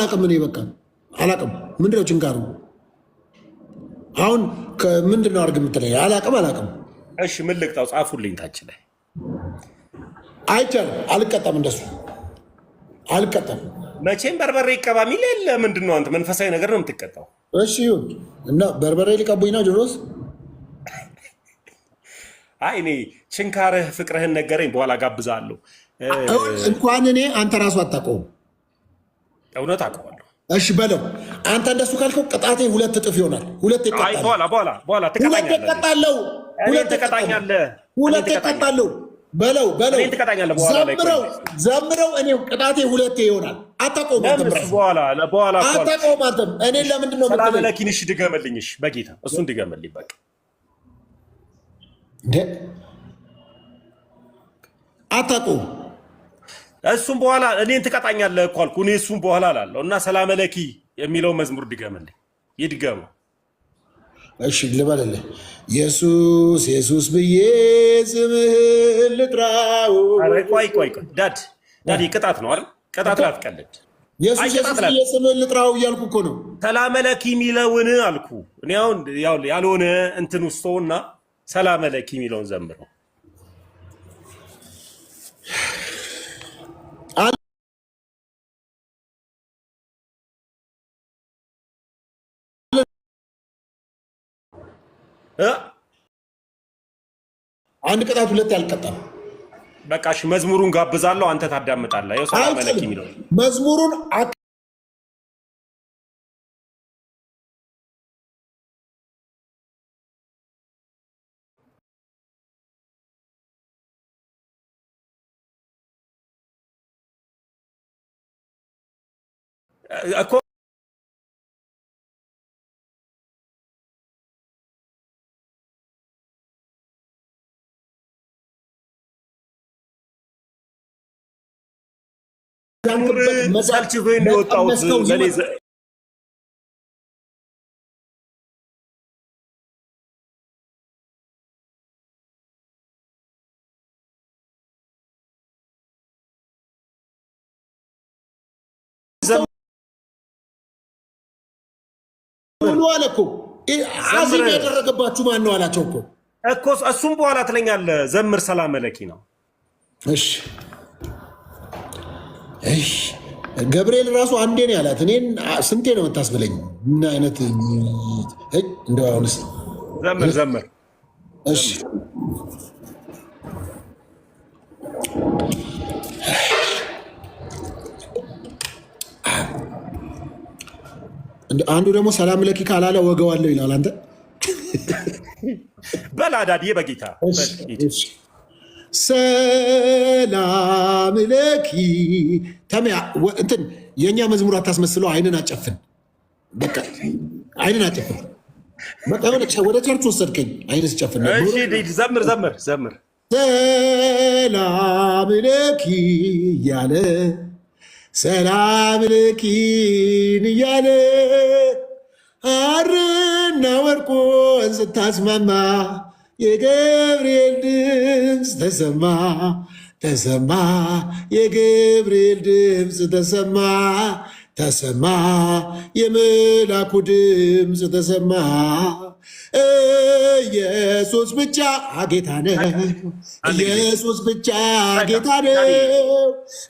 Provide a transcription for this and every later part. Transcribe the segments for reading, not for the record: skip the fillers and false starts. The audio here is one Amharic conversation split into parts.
አላቅም እኔ በቃ አላቅም። ምንድነው ችንካሩ? አሁን ምንድነው አድርግ የምትለኝ? አላቅም። እሺ ምን ልቅጣው? ጻፉልኝ ታች ላይ። አይቻልም። አልቀጣም፣ እንደሱ አልቀጣም። መቼም በርበሬ ይቀባ የሚል የለ። ምንድን ነው አንተ መንፈሳዊ ነገር ነው የምትቀጣው? እሺ ይሁን እና በርበሬ ሊቀቡኝ ነው ጆሮስ? አይ እኔ ችንካርህ ፍቅርህን ነገረኝ፣ በኋላ ጋብዛለሁ። እንኳን እኔ አንተ ራሱ አታውቀውም። እውነት አውቀዋለሁ። እሺ በለው አንተ እንደሱ ካልከው ቅጣቴ 2 እጥፍ ይሆናል። 2 ይቀጣል። በኋላ ትቀጣለህ። 2 ትቀጣኛለህ። 2 ይቀጣለሁ። በለው ዘምረው። እኔ ቅጣቴ 2 ይሆናል። አታውቀውም አንተም ራሱ በኋላ አታውቀውም አንተም። እኔ ለምንድን ነው ሰላም ለኪንሽ ድገምልኝ። እሺ በጌታ እሱን ድገምልኝ በቃ እንዴ አታውቀውም። እሱም በኋላ እኔን ትቀጣኛለህ እኮ አልኩህ። እኔ እሱም በኋላ እላለሁ እና ሰላም ለኪ የሚለው መዝሙር ድገምልኝ። ይድገመው። እሺ ልበልልህ። ኢየሱስ ብዬ ስምህን ልጥራው። ቆይ ዳድ ቅጣት ነው አይደል? ቅጣት ላትቀልድ። ኢየሱስ ብዬ ስምህን ልጥራው እያልኩ እኮ ነው። ሰላም ለኪ የሚለውን አልኩ። እኔ አሁን ያልሆነ እንትን ውስጥና ሰላም ለኪ የሚለውን ዘምረው። አንድ ቅጣት 2 ያልቀጣም። በቃ እሺ መዝሙሩን ጋብዛለሁ፣ አንተ ታዳምጣለህ። ያው ሰላም ለኪ የሚለው መዝሙሩን እኮ ሰልችቶ የሚወጣውት አለ እኮ አዚም ያደረገባችሁ ማን ነው አላቸው እኮ እሱም በኋላ ትለኛለህ። ዘምር ሰላም ለኪ ነው። እሺ ገብርኤል ራሱ አንዴ ነው ያላት። እኔን ስንቴ ነው የምታስብለኝ? ምን አይነት እንደው አሁንስ ዘምር። እሺ አንዱ ደግሞ ሰላም ለኪ ካላለ ወገዋለሁ ይላል። አንተ በላዳድዬ በጌታ ሰላም ለኪ ተሚያ እንትን የእኛ መዝሙር አታስመስለው። አይንን አጨፍን፣ በቃ አይንን አጨፍን። በቃ ወደ ቸርች ወሰድከኝ። አይን ስጨፍን ዘምር። ሰላም ለኪ እያለ ሰላም ለኪን እያለ ሐርና ወርቁን ስታስማማ የገብርኤል ድምፅ ተሰማ የገብርኤል ድምፅ ተሰማ የመላኩ ድምፅ ተሰማ። ኢየሱስ ብቻ ጌታ ነው፣ ኢየሱስ ብቻ ጌታ ነው።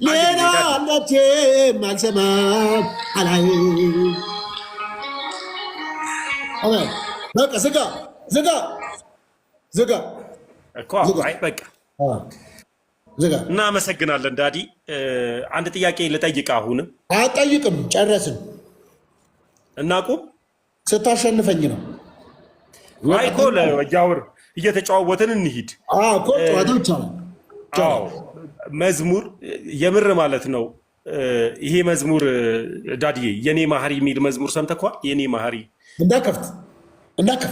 ሌላ አንዳችም አልሰማም አላይም። በቃ ዝጋ እኮ በቃ እናመሰግናለን ዳዲ። አንድ ጥያቄ ልጠይቅ። አሁንም አጠይቅም፣ ጨረስን። እናቁም። ስታሸንፈኝ ነው። አይ እኮ ለወጃውር እየተጫዋወትን እንሂድ እኮ ጨዋታ ይቻላል። መዝሙር የምር ማለት ነው። ይሄ መዝሙር ዳዲዬ የኔ ማህሪ የሚል መዝሙር ሰምተኸዋል? የኔ ማህሪ እንዳከፍት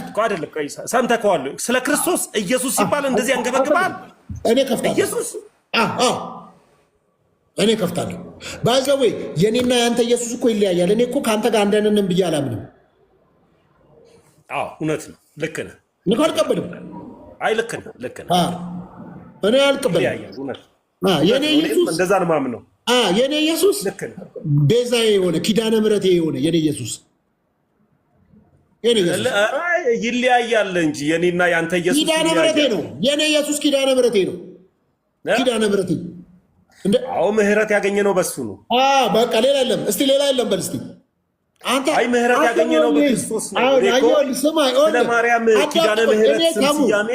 እኮ አይደለም። ሰምተኸዋል? ስለ ክርስቶስ ኢየሱስ ሲባል እንደዚህ ያንገበግባል። እኔ ከፍታለሁ። ኢየሱስ እኔ ከፍታለሁ። ባይዘዌ የኔና ያንተ ኢየሱስ እኮ ይለያያል። እኔ እኮ ከአንተ ጋር አንዳንንም ብዬ አላምንም። እውነት ነው። ልክ ነህ። እኔ አልቀበልም። አይ ልክ ነህ። እኔ አልቀበልም። የኔ ኢየሱስ እንደዛ ነው የማምነው። የኔ ኢየሱስ ቤዛ የሆነ ኪዳነ ምሕረት የሆነ የኔ ኢየሱስ ይለያያል እንጂ የኔና ያንተ ኢየሱስ ኪዳነ ምሕረቴ ነው። የኔ ኢየሱስ ኪዳነ ምሕረቴ ነው። ኪዳነ ምሕረቴ አዎ ምህረት ያገኘ ነው በሱ ነው። በቃ ሌላ የለም። እስቲ ሌላ የለም በል እስቲ አንተ አይ ምህረት ያገኘ ነው በክርስቶስ ነው። ለማርያም ኪዳነ ምህረት ስያሜ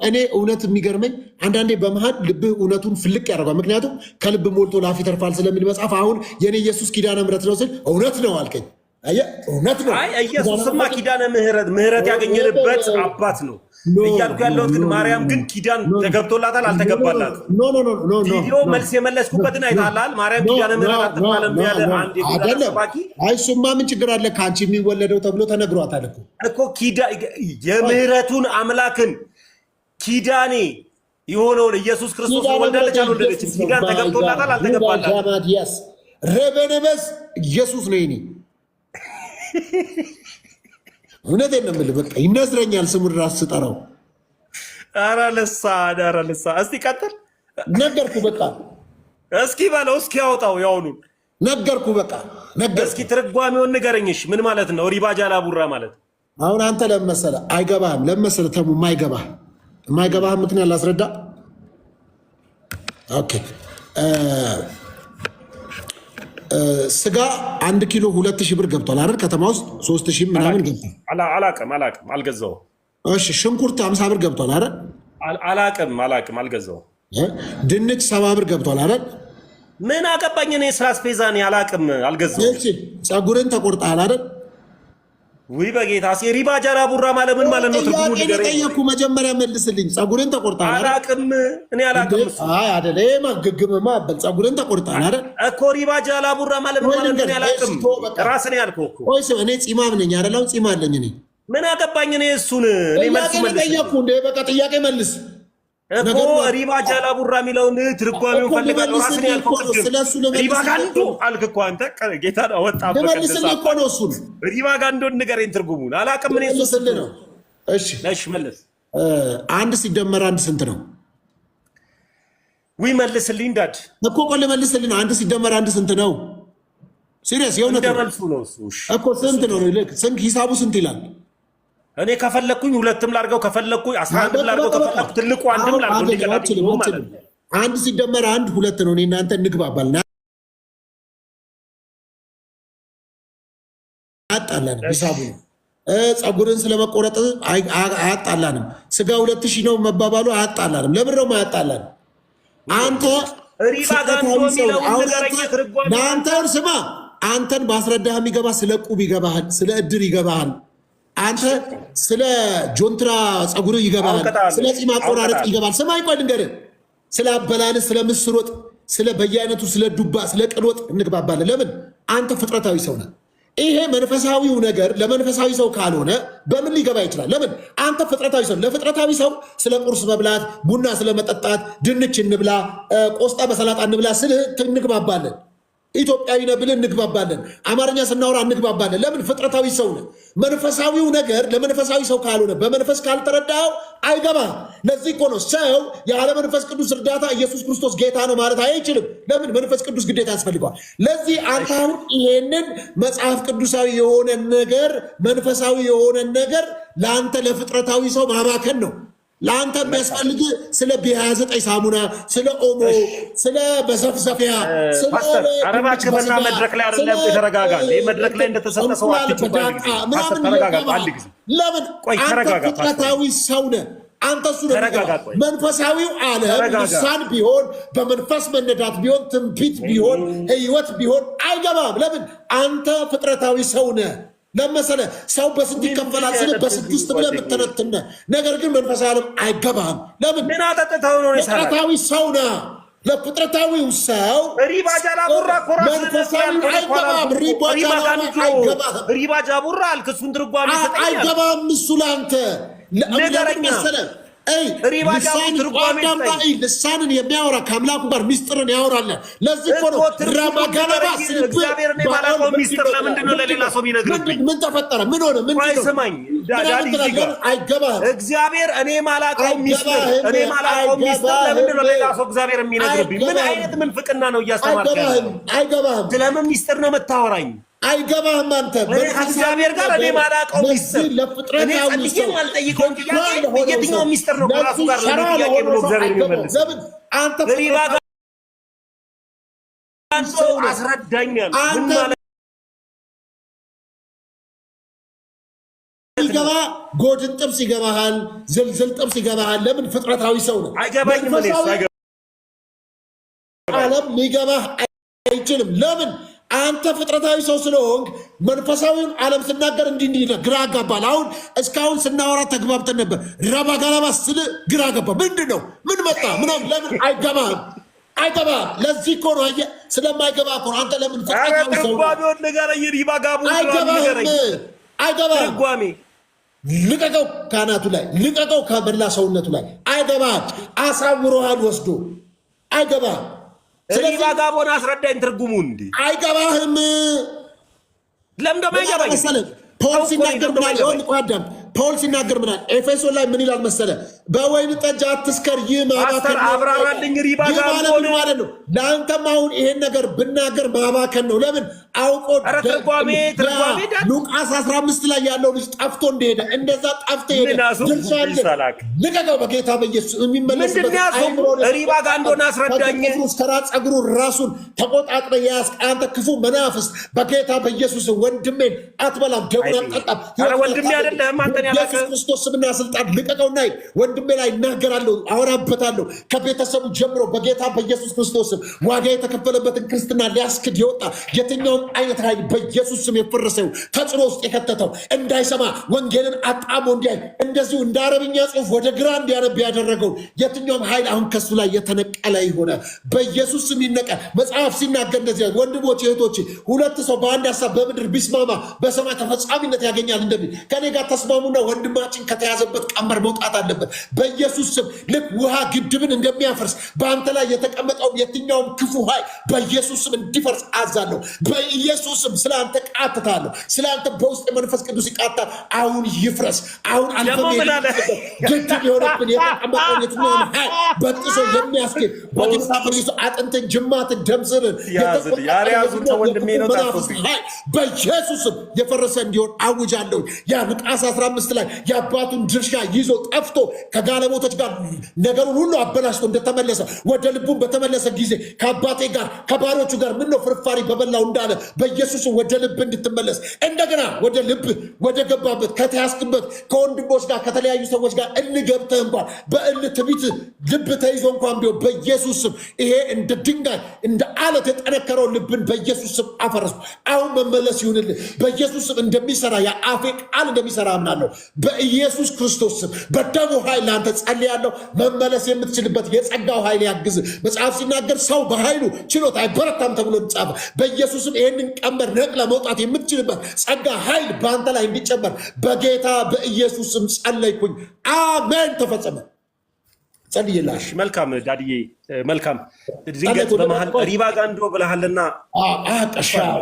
እኔ እውነት የሚገርመኝ አንዳንዴ በመሀል ልብህ እውነቱን ፍልቅ ያደርጓል። ምክንያቱም ከልብ ሞልቶ ለአፍ ይተርፋል ስለሚል መጽሐፍ። አሁን የኔ ኢየሱስ ኪዳነ ምሕረት ነው ስል እውነት ነው አልከኝ። እውነት ነው። አይ ኢየሱስማ ኪዳነ ምህረት ያገኘንበት አባት ነው እያልኩ ያለሁት ግን ማርያም ግን ኪዳን ተገብቶላታል አልተገባላት? ቪዲዮ መልስ የመለስኩበትን አይተሃል? ማርያም ኪዳነ ምህረት አትባልም ያለ አንድ የሰባኪ እሱማ ምን ችግር አለ? ከአንቺ የሚወለደው ተብሎ ተነግሯታል እኮ የምህረቱን አምላክን ኪዳኔ የሆነውን ኢየሱስ ክርስቶስ ወልዳለች አልወለደችም? ኪዳን ተገብቶላታል አልተገባላት? ረበነበስ ኢየሱስ ነው ይኔ እውነቴን ነው የምልህ። በቃ ይነዝረኛል ስሙን ራስ ስጠራው። ኧረ ልሳ እስቲ ቀጥል። ነገርኩ በቃ እስኪ በለው እስኪ ያውጣው ያውኑን ነገርኩ በቃ እስኪ ትርጓሜውን ንገረኝሽ። ምን ማለት ነው ሪባ ጃላ ቡራ ማለት? አሁን አንተ ለመሰለ አይገባህም። ለመሰለ ተሙ የማይገባህ ምክንያት ላስረዳ። ኦኬ ስጋ 1 ኪሎ 2000 ብር ገብቷል አይደል? ከተማ ውስጥ 3000 ምናምን ገብቷል። አላቅም አልገዛው። እሺ ሽንኩርት 50 ብር ገብቷል አይደል? አላቅም አልገዛው። ድንች 70 ብር ገብቷል አይደል? ምን አገባኝ እኔ ስራ አስፔዛ ነኝ። አላቅም አልገዛው። እሺ ፀጉርን ተቆርጣል አይደል? ወይ በጌታ ሪባ ጃላ ቡራ ማለት ምን ማለት ነው? ትርጉሙ ንገረኝ። ጠየኩ መጀመሪያ መልስልኝ። ፀጉርን ተቆርጣል አይደል? አላቅም እኔ አላቅም። አይ አይደለም ማገግመማ ፀጉርን ተቆርጣል አይደል? እኮ ሪባ ጃላ ቡራ ማለት ምን ማለት ነው? እኔ አላቅም። ራስህ ነው ያልከው እኮ። ቆይ እኔ ጺማም ነኝ አይደል? አሁን ጺም አለኝ እኔ። ምን አገባኝ እኔ እሱን። እኔ መልስ መልስ ጠየኩ እንደ በቃ ጥያቄ መልስ እኮ ሪባ ጃላ ቡራ የሚለውን ትርጓሜውን ፈልጋለሁ። ራስህ ነው ያልከው። ሪባ ጋንዶ አልክ እኮ አንተ ጌታ ነው ወጣ መልስልኝ እኮ ነው እሱን። ሪባ ጋንዶን ንገረኝ ትርጉሙን። አላቅም እኔ እሱ ነው። እሺ መልስ። 1 ሲደመር 1 ስንት ነው? ወይ መልስልኝ ዳድ እኮ ቆይ መልስልኝ። 1 ሲደመር 1 ስንት ነው? ሲሪየስ የሆነ መልሱ ነው እሱ እኮ ስንት ነው? ስንት ሂሳቡ ስንት ይላል? እኔ ከፈለኩኝ 2ም ላድርገው ከፈለኩኝ 11ም ላድርገው ከፈለኩ ትልቁ 1ም ላድርገው። 1 ሲደመር 1 2 ነው። እኔ እናንተ እንግባባልና አጣላንም። ሂሳቡ ፀጉርን ስለመቆረጥ አያጣላንም። ስጋ 2000 ነው መባባሉ አያጣላንም። ለምን ነው አያጣላንም? አንተ ሪባ ጋንዶ የሚለው ለአንተን ስማ፣ አንተን ባስረዳህ የሚገባ ስለ ቁብ ይገባሃል፣ ስለ እድር ይገባሃል። አንተ ስለ ጆንትራ ፀጉር ይገባሃል፣ ስለ ጺም አቆራረጥ ይገባል። ስማኝ ቆይ ልንገርህ፣ ስለ አበላልህ፣ ስለ ምስር ወጥ፣ ስለ በየአይነቱ፣ ስለ ዱባ፣ ስለ ቅል ወጥ እንግባባለን። ለምን? አንተ ፍጥረታዊ ሰው ነህ። ይሄ መንፈሳዊው ነገር ለመንፈሳዊ ሰው ካልሆነ በምን ሊገባ ይችላል? ለምን? አንተ ፍጥረታዊ ሰው። ለፍጥረታዊ ሰው ስለ ቁርስ መብላት፣ ቡና ስለ መጠጣት፣ ድንች እንብላ፣ ቆስጣ በሰላጣ እንብላ ስልህ እንግባባለን። ኢትዮጵያዊ ነህ ብለን እንግባባለን። አማርኛ ስናወራ እንግባባለን። ለምን? ፍጥረታዊ ሰው ነህ። መንፈሳዊው ነገር ለመንፈሳዊ ሰው ካልሆነ በመንፈስ ካልተረዳው አይገባም። ለዚህ እኮ ነው ሰው ያለ መንፈስ ቅዱስ እርዳታ ኢየሱስ ክርስቶስ ጌታ ነው ማለት አይችልም። ለምን? መንፈስ ቅዱስ ግዴታ ያስፈልገዋል። ለዚህ አንተ አሁን ይሄንን መጽሐፍ ቅዱሳዊ የሆነ ነገር መንፈሳዊ የሆነ ነገር ለአንተ ለፍጥረታዊ ሰው ማባከን ነው። ለአንተ የሚያስፈልግ ስለ ቢያ9 ሳሙና፣ ስለ ኦሞ፣ ስለ በዘፍዘፊያ አረባክበና መድረክ ላይ አይደለም የተረጋጋ መድረክ ላይ እንደተሰጠ ሰው ለምን? አንተ ፍጥረታዊ ሰው ነህ። አንተ እሱ መንፈሳዊው ዓለም ልሳን ቢሆን በመንፈስ መነዳት ቢሆን ትንቢት ቢሆን ህይወት ቢሆን አይገባም። ለምን? አንተ ፍጥረታዊ ሰው ነህ። ለመሰለ ሰው በስንት ይከፈላል ስለ በስድስት ብለህ የምትተነትነ ነገር ግን መንፈሳዊ ዓለም አይገባም። ለምን? ምን አጠጥተው ነው? ፍጥረታዊ ሰው ነህ። ለፍጥረታዊው ሰው ሪባ ጃላ ቡራ ኮራስ አይገባም። ሪባ ጃቡራ አልክ። እሱን ትርጓሜ አይገባም። እሱ ለአንተ ነገረኛ ልሳንን የሚያወራ ከአምላኩ ጋር ሚስጥርን ያወራል። ለዚህ እኮ ነው ራማጋለባ እግዚአብሔር ነው የማላውቀው ሚስጥር ለምንድን ነው ለሌላ ሰው የሚነግርብኝ? ምን ተፈጠረ? ምን ሆነ? ምን ነው? ስማኝ አይገባህም። እግዚአብሔር እኔ ማላውቀው ሚስጥር ለምንድን ነው ሌላ ሰው እግዚአብሔር የሚነግርብኝ? ምን አይነት ምንፍቅና ነው እያስተማርከኝ ያለው? አይገባህም። ስለምን ሚስጥር ነው የምታወራኝ? አይገባህም። አንተ ከእግዚአብሔር ጋር እኔ ማላውቀው ሚስጥር እኔ ጸልዬም አልጠይቀውም ጥያቄ የትኛው ሚስጥር ነው ከራሱ ጋር ለጥያቄ ብሎ እግዚአብሔር የሚመልስ? አንተ ሪባ ጋር አስረዳኛል። ምን ማለት ይገባ? ጎድን ጥብስ ይገባሃል፣ ዝልዝል ጥብስ ይገባሃል። ለምን? ፍጥረታዊ ሰው ነው። አይገባኝም። ዓለም ሊገባህ አይችልም። ለምን? አንተ ፍጥረታዊ ሰው ስለሆንክ መንፈሳዊውን ዓለም ስናገር እንዲህ ግራ አጋባል። አሁን እስካሁን ስናወራ ተግባብተን ነበር። ረባጋላባ ስል ግራ ገባ። ምንድን ነው? ምን መጣ? ምናምን ለምን? አይገባህም። አይገባህም። ለዚህ እኮ ነው አየህ፣ ስለማይገባ እኮ ነው። አንተ ለምን ፍጥረታዊ ሰው አይገባህም። ልቀቀው፣ ካናቱ ላይ ልቀቀው፣ ከበላ ሰውነቱ ላይ አይገባህም። አሳውሮሃል ወስዶ አይገባህም። ሪባ ጋቦን አስረዳኝ ትርጉሙ። እንዲ አይገባህም። ለምን ደሞ አይገባኝ? ፖል ሲናገር ምን አለ? ፖል ሲናገር ምን አለ? ኤፌሶን ላይ ምን ይላል መሰለ? በወይን ጠጅ አትስከር፣ ይህ ማባከን ነው። አብራራልኝ። ሪባ ጋቦን ማለት ነው። ለአንተም አሁን ይሄን ነገር ብናገር ማባከን ነው። ለምን? አውቆ ትርጓሜ ሉቃስ 15 ላይ ያለው ልጅ ጠፍቶ እንደሄደ እንደዛ ጠፍቶ ሄደ። ልቀቀው፣ በጌታ በኢየሱስ የሚመለስበት ሪባ ጋር እንደሆነ አስረዳኝ። ከራስ ጸጉሩ ራሱን ተቆጣጥረ የያዝክ አንተ ክፉ መናፍስት፣ በጌታ በኢየሱስ ወንድሜን አትበላም፣ ደሙን አትጠጣም። ወንድሜ አይደለህም አንተ ኢየሱስ ክርስቶስ ስምና ስልጣን ልቀቀውና ወንድሜ ላይ እናገራለሁ፣ አወራበታለሁ። ከቤተሰቡ ጀምሮ በጌታ በኢየሱስ ክርስቶስ ዋጋ የተከፈለበትን ክርስትና ሊያስክድ የወጣ የትኛውም አይነት ኃይል በኢየሱስ ስም የፈረሰው ተጽዕኖ ውስጥ የከተተው እንዳይሰማ ወንጌልን አጣሞ እንዲያይ እንደዚሁ እንደ አረብኛ ጽሑፍ ወደ ግራ እንዲያነብ ያደረገው የትኛውም ኃይል አሁን ከሱ ላይ የተነቀለ ይሆነ በኢየሱስ ስም ይነቀል። መጽሐፍ ሲናገር እንደዚህ ወንድሞች እህቶች፣ ሁለት ሰው በአንድ ሀሳብ በምድር ቢስማማ በሰማይ ተፈጻሚነት ያገኛል እንደሚል ከኔ ጋር ተስማሙና ወንድማችን ከተያዘበት ቀንበር መውጣት አለበት በኢየሱስ ስም። ልክ ውሃ ግድብን እንደሚያፈርስ በአንተ ላይ የተቀመጠው የትኛውም ክፉ ኃይል በኢየሱስ ስም እንዲፈርስ አዛለሁ። በኢየሱስ ስም ስለ አንተ ቃትታለሁ። ስለ አንተ በውስጥ የመንፈስ ቅዱስ ይቃታል። አሁን ይፍረስ። አሁን ግድብ የሆነብን የተቀመጠውን የትኛውን ኃይል በጥሶ የሚያስኬድ በጌታ በኢየሱስ አጥንትን፣ ጅማትን፣ ደምስርን በኢየሱስ ስም የፈረሰ እንዲሆን አውጃለሁ። ያ ሉቃስ 15 ላይ የአባቱን ድርሻ ይዞ ጠፍቶ ከጋለሞቶች ጋር ነገሩን ሁሉ አበላሽቶ እንደተመለሰ ወደ ልቡን በተመለሰ ጊዜ ከአባቴ ጋር ከባሮቹ ጋር ምነው ፍርፋሪ በበላው እንዳለ በኢየሱስ ወደ ልብ እንድትመለስ እንደገና ወደ ልብ ወደ ገባበት ከተያዝክበት ከወንድሞች ጋር ከተለያዩ ሰዎች ጋር እንገብተህ እንኳን በእልህ ትዕቢት ልብ ተይዞ እንኳን ቢሆን በኢየሱስ ስም ይሄ እንደ ድንጋይ እንደ አለት የጠነከረው ልብን በኢየሱስ ስም አፈረሱ። አሁን መመለስ ይሁንልህ በኢየሱስ ስም። እንደሚሰራ የአፌ ቃል እንደሚሰራ አምናለሁ በኢየሱስ ክርስቶስ ስም። በደሙ ኃይል ለአንተ ጸልያለሁ። መመለስ የምትችልበት የጸጋው ኃይል ያግዝ። መጽሐፍ ሲናገር ሰው በኃይሉ ችሎታ አይበረታም ተብሎ ጻፈ። በኢየሱስም ይህንን ቀንበር ነቅለ መውጣት የምትችልበት ጸጋ ኃይል በአንተ ላይ እንዲጨመር በጌታ በኢየሱስ ስም ጸለይኩኝ። አሜን። ተፈጸመ። ጸልይላሽ። መልካም ዳድዬ፣ መልካም ድንገት በመሃል ሪባ ጋር እንዶ ብለሃልና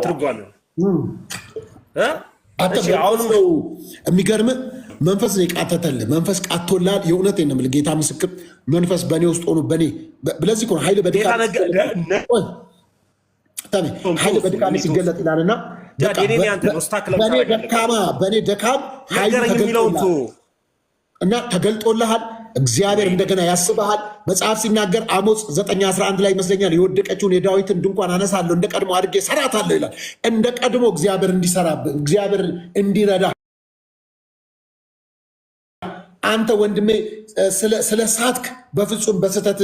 ትርጓለ አሁን ነው የሚገርም መንፈስ ነው የቃተተልህ። መንፈስ ቃቶላል። የእውነት ነው የምልህ ጌታ ምስክር። መንፈስ በእኔ ውስጥ ሆኖ በእኔ ለዚህ እኮ ነው ኃይል በድካም ሲገለጥ ይላልና በእኔ ደካም ኃይል ተገልጦልሃል እና ተገልጦልሃል። እግዚአብሔር እንደገና ያስበሃል። መጽሐፍ ሲናገር አሞጽ 9:11 ላይ ይመስለኛል የወደቀችውን የዳዊትን ድንኳን አነሳለሁ እንደ ቀድሞ አድርጌ ሰራታለሁ ይላል። እንደ ቀድሞ እግዚአብሔር እንዲሰራብህ፣ እግዚአብሔር እንዲረዳ አንተ ወንድሜ ስለ ሳትክ በፍጹም በስህተት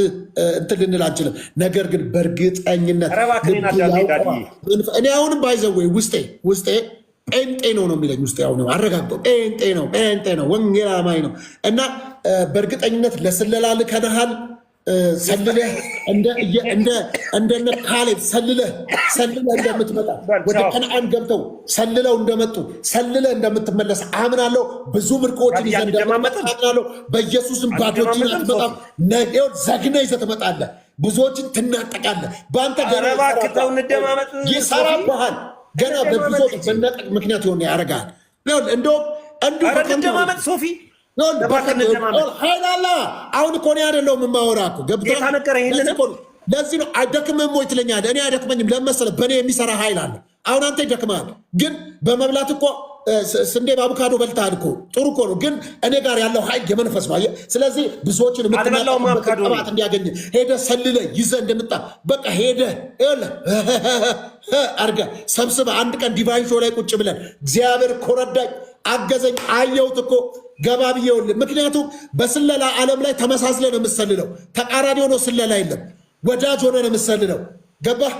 እንትን ልንል አንችልም። ነገር ግን በእርግጠኝነት እኔ አሁንም ባይዘወይ ውስጤ ጴንጤ ነው የሚለኝ ውስጥ ያው ነው አረጋግጠው ጴንጤ ነው ወንጌል አማኝ ነው እና በእርግጠኝነት ለስለላ ልከንሃል። ሰልለህ እንደነ ካሌብ ሰልለህ እንደምትመጣ ወደ ከነዓን ገብተው ሰልለው እንደመጡ ሰልለህ እንደምትመለስ አምናለሁ። ብዙ ምርኮዎችን ይዘህ እንደምትመጣ አምናለሁ። በኢየሱስም ባዶችን አትመጣም። ነገው ዘግነህ ይዘህ ትመጣለህ። ብዙዎችን ትናጠቃለህ። በአንተ ገና ይሰራብሃል። ገና በብዙዎች መናጠቅ ምክንያት የሆነ ያደርጋል። እንደውም እንደማመጥ ሶፊ ኃይል አለ። አሁን እኮ እኔ አይደለሁም የማወራህ እኮ ገብቶሃል። ለዚህ ነው አይደክምህም ወይ ትለኛለህ። እኔ አይደክመኝም። ለምን መሰለህ? በእኔ የሚሰራ ኃይል አለ። አሁን አንተ ይደክምሃል፣ ግን በመብላት እኮ ስንዴ በአቮካዶ በልተሃል እኮ ጥሩ እኮ ነው፣ ግን እኔ ጋር ያለው ኃይል የመንፈስ ነው። ስለዚህ ብዙዎችን የምትናጠቅበት እንዲያገኝ ሄደህ ሰልለህ ይዘህ እንደምጣ በቃ ሄደህ አድርገህ ሰብስበህ አንድ ቀን ዲቫይን ሾው ላይ ቁጭ ብለን እግዚአብሔር እኮ ረዳኝ አገዘኝ አየሁት እኮ ገባ ብዬውልህ። ምክንያቱም በስለላ ዓለም ላይ ተመሳስለ ነው የምሰልለው። ተቃራኒ ሆኖ ስለላ የለም፣ ወዳጅ ሆነ ነው የምሰልለው። ገባህ?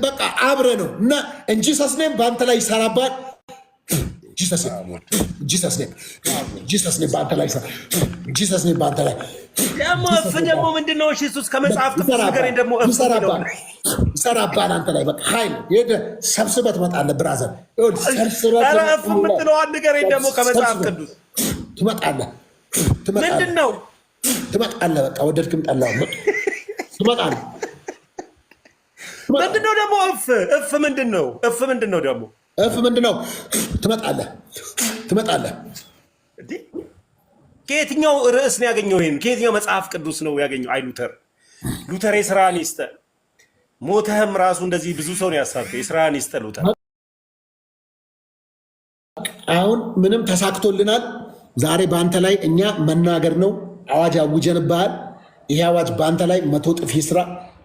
በቃ አብረ ነው እና እንጂ ሰስኔም በአንተ ላይ ይሰራባል። ጂሰስኔም በአንተ ላይ ደግሞ ምንድነው? እሱስ ከመጽሐፍ ቅዱስ ነገር ደግሞ ይሰራባል አንተ ላይ በቃ ኃይል ሄደህ ሰብስበህ ትመጣለህ። ብራዘር የምትለዋን ንገረኝ ደግሞ ከመጽሐፍ ቅዱስ ትመጣለህ። ምንድን ነው ትመጣለህ? በቃ ወደድክም ጠላህም ትመጣለህ። ምንድን ነው ደግሞ እፍ ምንድን ነው? እፍ ምንድን ነው ደግሞ? እፍ ምንድን ነው? ትመጣለህ። ከየትኛው ርዕስ ነው ያገኘው? ይሄን ከየትኛው መጽሐፍ ቅዱስ ነው ያገኘው? አይ ሉተር የስራህን ይስጥህ። ሞተህም ራሱ እንደዚህ ብዙ ሰው ነው ያሳተው። የስራህን ይስጥህ ሉተር። አሁን ምንም ተሳክቶልናል። ዛሬ በአንተ ላይ እኛ መናገር ነው። አዋጅ አውጀንብሃል። ይሄ አዋጅ በአንተ ላይ 100 እጥፍ ይስራ።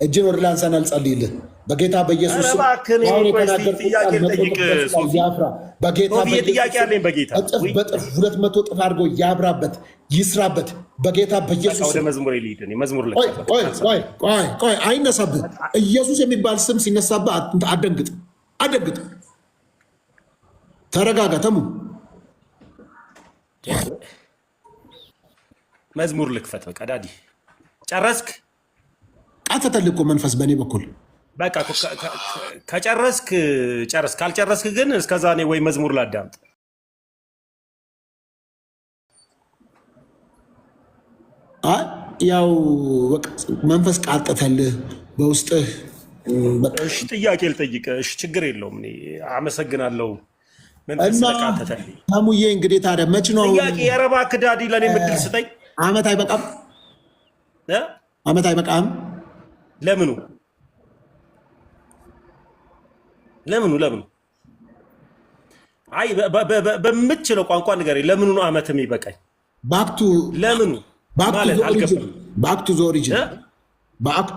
እጅን ወደ ላንሳና ልጸልይልህ በጌታ በኢየሱስ ስም። አሁን የተናገርኩት ያፍራ በጌታ እጥፍ በጥፍ 200 እጥፍ አድርጎ ያብራበት ይስራበት በጌታ በኢየሱስ ወደ መዝሙር ሊድ መዝሙር ቆይ አይነሳብህ። ኢየሱስ የሚባል ስም ሲነሳብህ አደንግጥ። ተረጋጋ። ተሙ መዝሙር ልክፈት። በቃ ዳዲ ጨረስክ? ቃተተልህ እኮ መንፈስ በእኔ በኩል በቃ ከጨረስክ ጨረስ። ካልጨረስክ ግን እስከዛ እኔ ወይ መዝሙር ላዳምጥ። ያው መንፈስ ቃጠተልህ በውስጥህ። እሺ ጥያቄ ልጠይቅ። እሺ ችግር የለውም። እኔ አመሰግናለሁ። መንፈስ ቃጠተልኝ። ታሙዬ እንግዲህ ታዲያ መች ነው ጥያቄ? የረባ ክዳዲ ለእኔ ምድል ስጠኝ። አመት አይበቃም? አመት አይበቃም? ለምኑ? አይ በምትችለው ቋንቋ ንገረኝ። ለምኑ ነው አመት የሚበቃኝ? ለምኑ ማለት አልገባኝም። ባክ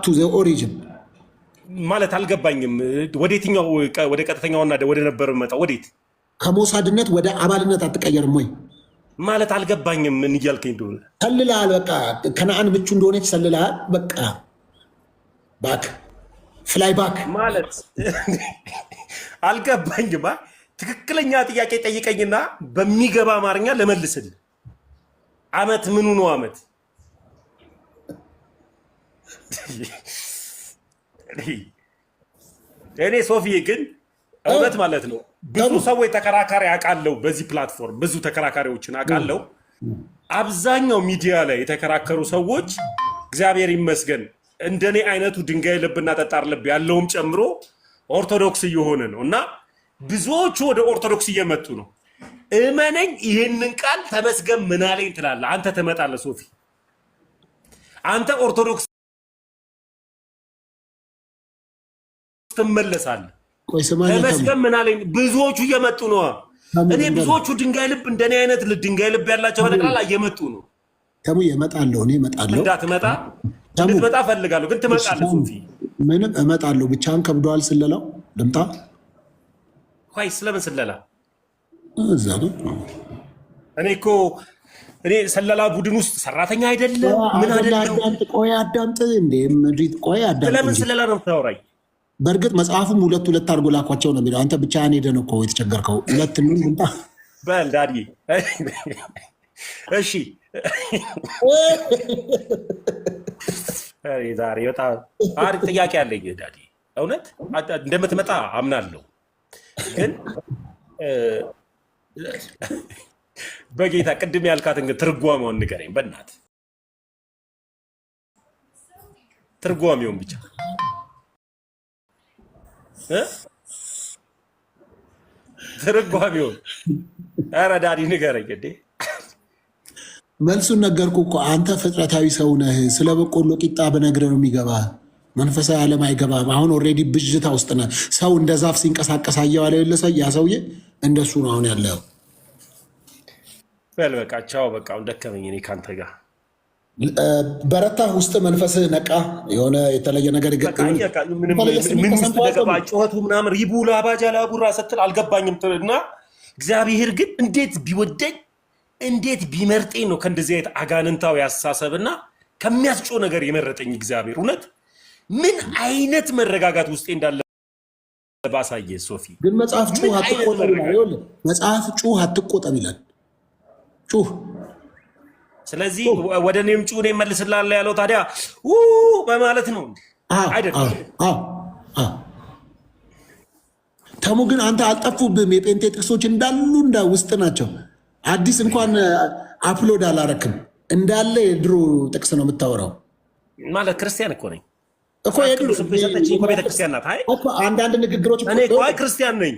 ቱ ዘ ኦሪጅን ማለት አልገባኝም። ወዴትኛው? ወደ ቀጥተኛውና ወደ ነበር መጣው? ወዴት? ከሞሳድነት ወደ አባልነት አትቀየርም ወይ ማለት አልገባኝም። ምን እያልከኝ እንደሆነ ሰልልሃል። በቃ ከነአን ምቹ እንደሆነች ሰልልሃል። በቃ ባክ ፍላይ ባክ ማለት አልገባኝም። ትክክለኛ ጥያቄ ጠይቀኝና በሚገባ አማርኛ ለመልስል። አመት ምኑ ነው አመት? እኔ ሶፊዬ ግን እውነት ማለት ነው ብዙ ሰዎች ተከራካሪ አውቃለሁ። በዚህ ፕላትፎርም ብዙ ተከራካሪዎችን አውቃለሁ። አብዛኛው ሚዲያ ላይ የተከራከሩ ሰዎች እግዚአብሔር ይመስገን እንደኔ አይነቱ ድንጋይ ልብና ጠጣር ልብ ያለውም ጨምሮ ኦርቶዶክስ እየሆነ ነው እና ብዙዎቹ ወደ ኦርቶዶክስ እየመጡ ነው። እመነኝ፣ ይህንን ቃል ተመስገን ምናለኝ ትላለህ አንተ። ትመጣለህ ሶፊ፣ አንተ ኦርቶዶክስ ትመለሳለህ። ተመስገን ምናለኝ። ብዙዎቹ እየመጡ ነው። እኔ ብዙዎቹ ድንጋይ ልብ እንደኔ አይነት ድንጋይ ልብ ያላቸው በጠቅላላ እየመጡ ነው። ተሙ እመጣለሁ። እኔ እመጣለሁ። እንዳትመጣ እንድትመጣ ፈልጋለሁ፣ ግን ትመጣለህ ሶፊ። ምንም እመጣለሁ። ብቻህን ከብደዋል ስለላው ልምጣ። ቆይ ስለምን ስለላ? እዛ ነው። እኔ ሰለላ ቡድን ውስጥ ሰራተኛ አይደለም ምን አይደለም። ቆይ አዳምጥ እንዴ ምድሪት፣ ቆይ አዳምጥ። ስለምን ስለላ ነው የምታወራኝ? በእርግጥ መጽሐፉም ሁለት አድርጎ ላኳቸው ነው የሚለው። አንተ ብቻህን ሄደህ ነው እኮ የተቸገርከው። ሁለት ምን ልምጣ በል ዳዲ። እሺ ዛሬ በጣም አሪፍ ጥያቄ አለኝ ዳዲ። እውነት እንደምትመጣ አምናለሁ፣ ግን በጌታ ቅድም ያልካትን ግን ትርጓሜውን ንገረኝ በእናትህ። ትርጓሜውን ብቻ ትርጓሜውን። ኧረ ዳዲ ንገረኝ እንዴ። መልሱን ነገርኩህ እኮ አንተ ፍጥረታዊ ሰው ነህ። ስለ በቆሎ ቂጣ በነግርህ ነው የሚገባ፣ መንፈሳዊ ዓለም አይገባም። አሁን ኦልሬዲ ብዥታ ውስጥ ነህ። ሰው እንደ ዛፍ ሲንቀሳቀስ አየዋለ የለ ያ ሰውዬ እንደሱ ነው አሁን ያለው። በል በቃ ቻው፣ በቃ አሁን ደከመኝ እኔ ከአንተ ጋር። በረታ ውስጥ መንፈስህ ነቃ፣ የሆነ የተለየ ነገር ምን ውስጥ ገባ? ጩኸቱ ምናምን ሪቡላ ባጃ ላቡራ ስትል አልገባኝም። እና እግዚአብሔር ግን እንዴት ቢወደኝ እንዴት ቢመርጤኝ ነው ከእንደዚህ አይነት አጋንንታዊ አስተሳሰብና ከሚያስጮህ ነገር የመረጠኝ እግዚአብሔር። እውነት ምን አይነት መረጋጋት ውስጤ እንዳለ ባሳየ። ሶፊ ግን መጽሐፍ ጩህ አትቆጠብ ይላል። መጽሐፍ ጩህ አትቆጠብ ይላል። ጩህ። ስለዚህ ወደ እኔም ጩህ እኔ እመልስልሃለሁ ያለው ታዲያ በማለት ነው አይደለም? ተሙ ግን አንተ አልጠፉብህም። የጴንጤ ጥቅሶች እንዳሉ ውስጥ ናቸው። አዲስ እንኳን አፕሎድ አላረክም። እንዳለ የድሮ ጥቅስ ነው የምታወራው። ማለት ክርስቲያን እኮ ነኝ እኮ ቤተክርስቲያን ናት። አንዳንድ ንግግሮች እኔ ክርስቲያን ነኝ።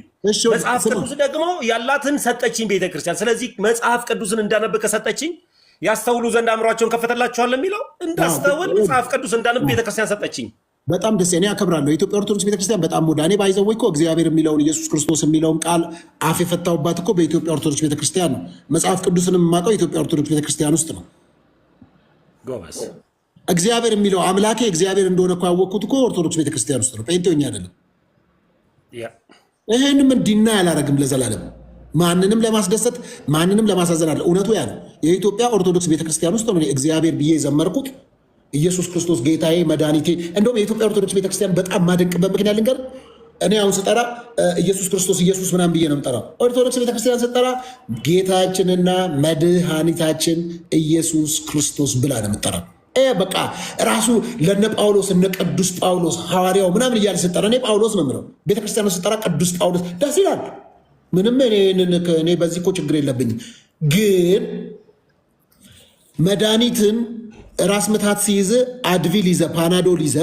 መጽሐፍ ቅዱስ ደግሞ ያላትን ሰጠችኝ ቤተክርስቲያን። ስለዚህ መጽሐፍ ቅዱስን እንዳነብ ከሰጠችኝ ያስተውሉ ዘንድ አእምሯቸውን ከፈተላቸዋል የሚለው እንዳስተውል መጽሐፍ ቅዱስ እንዳነብ ቤተክርስቲያን ሰጠችኝ። በጣም ደስ እኔ አከብራለሁ። የኢትዮጵያ ኦርቶዶክስ ቤተክርስቲያን በጣም ወዳ እኔ ባይዘወይ እኮ እግዚአብሔር የሚለውን ኢየሱስ ክርስቶስ የሚለውን ቃል አፍ የፈታውባት እኮ በኢትዮጵያ ኦርቶዶክስ ቤተክርስቲያን ነው። መጽሐፍ ቅዱስንም የማውቀው የኢትዮጵያ ኦርቶዶክስ ቤተክርስቲያን ውስጥ ነው። ጎበዝ። እግዚአብሔር የሚለው አምላኬ እግዚአብሔር እንደሆነ እኮ ያወቅኩት እኮ ኦርቶዶክስ ቤተክርስቲያን ውስጥ ነው። ጴንጤኛ አይደለም። ይህንም እንዲና ያላረግም ለዘላለም ማንንም ለማስደሰት ማንንም ለማሳዘን አለ። እውነቱ ያ ነው። የኢትዮጵያ ኦርቶዶክስ ቤተክርስቲያን ውስጥ ነው እግዚአብሔር ብዬ የዘመርኩት ኢየሱስ ክርስቶስ ጌታዬ መድኃኒቴ። እንደውም የኢትዮጵያ ኦርቶዶክስ ቤተክርስቲያን በጣም ማደንቅበት ምክንያት ልንገር። እኔ አሁን ስጠራ ኢየሱስ ክርስቶስ ኢየሱስ ምናምን ብዬ ነው የምጠራው። ኦርቶዶክስ ቤተክርስቲያን ስጠራ ጌታችንና መድኃኒታችን ኢየሱስ ክርስቶስ ብላ ነው የምጠራው። በቃ ራሱ ለነ ጳውሎስ እነ ቅዱስ ጳውሎስ ሐዋርያው ምናምን እያለ ስጠራ እኔ ጳውሎስ ነው የምለው። ቤተክርስቲያን ስጠራ ቅዱስ ጳውሎስ ደስ ይላል። ምንም እኔ በዚህ እኮ ችግር የለብኝም። ግን መድኃኒትን ራስ ምታት ሲይዝ አድቪል ይዘ ፓናዶል ይዘ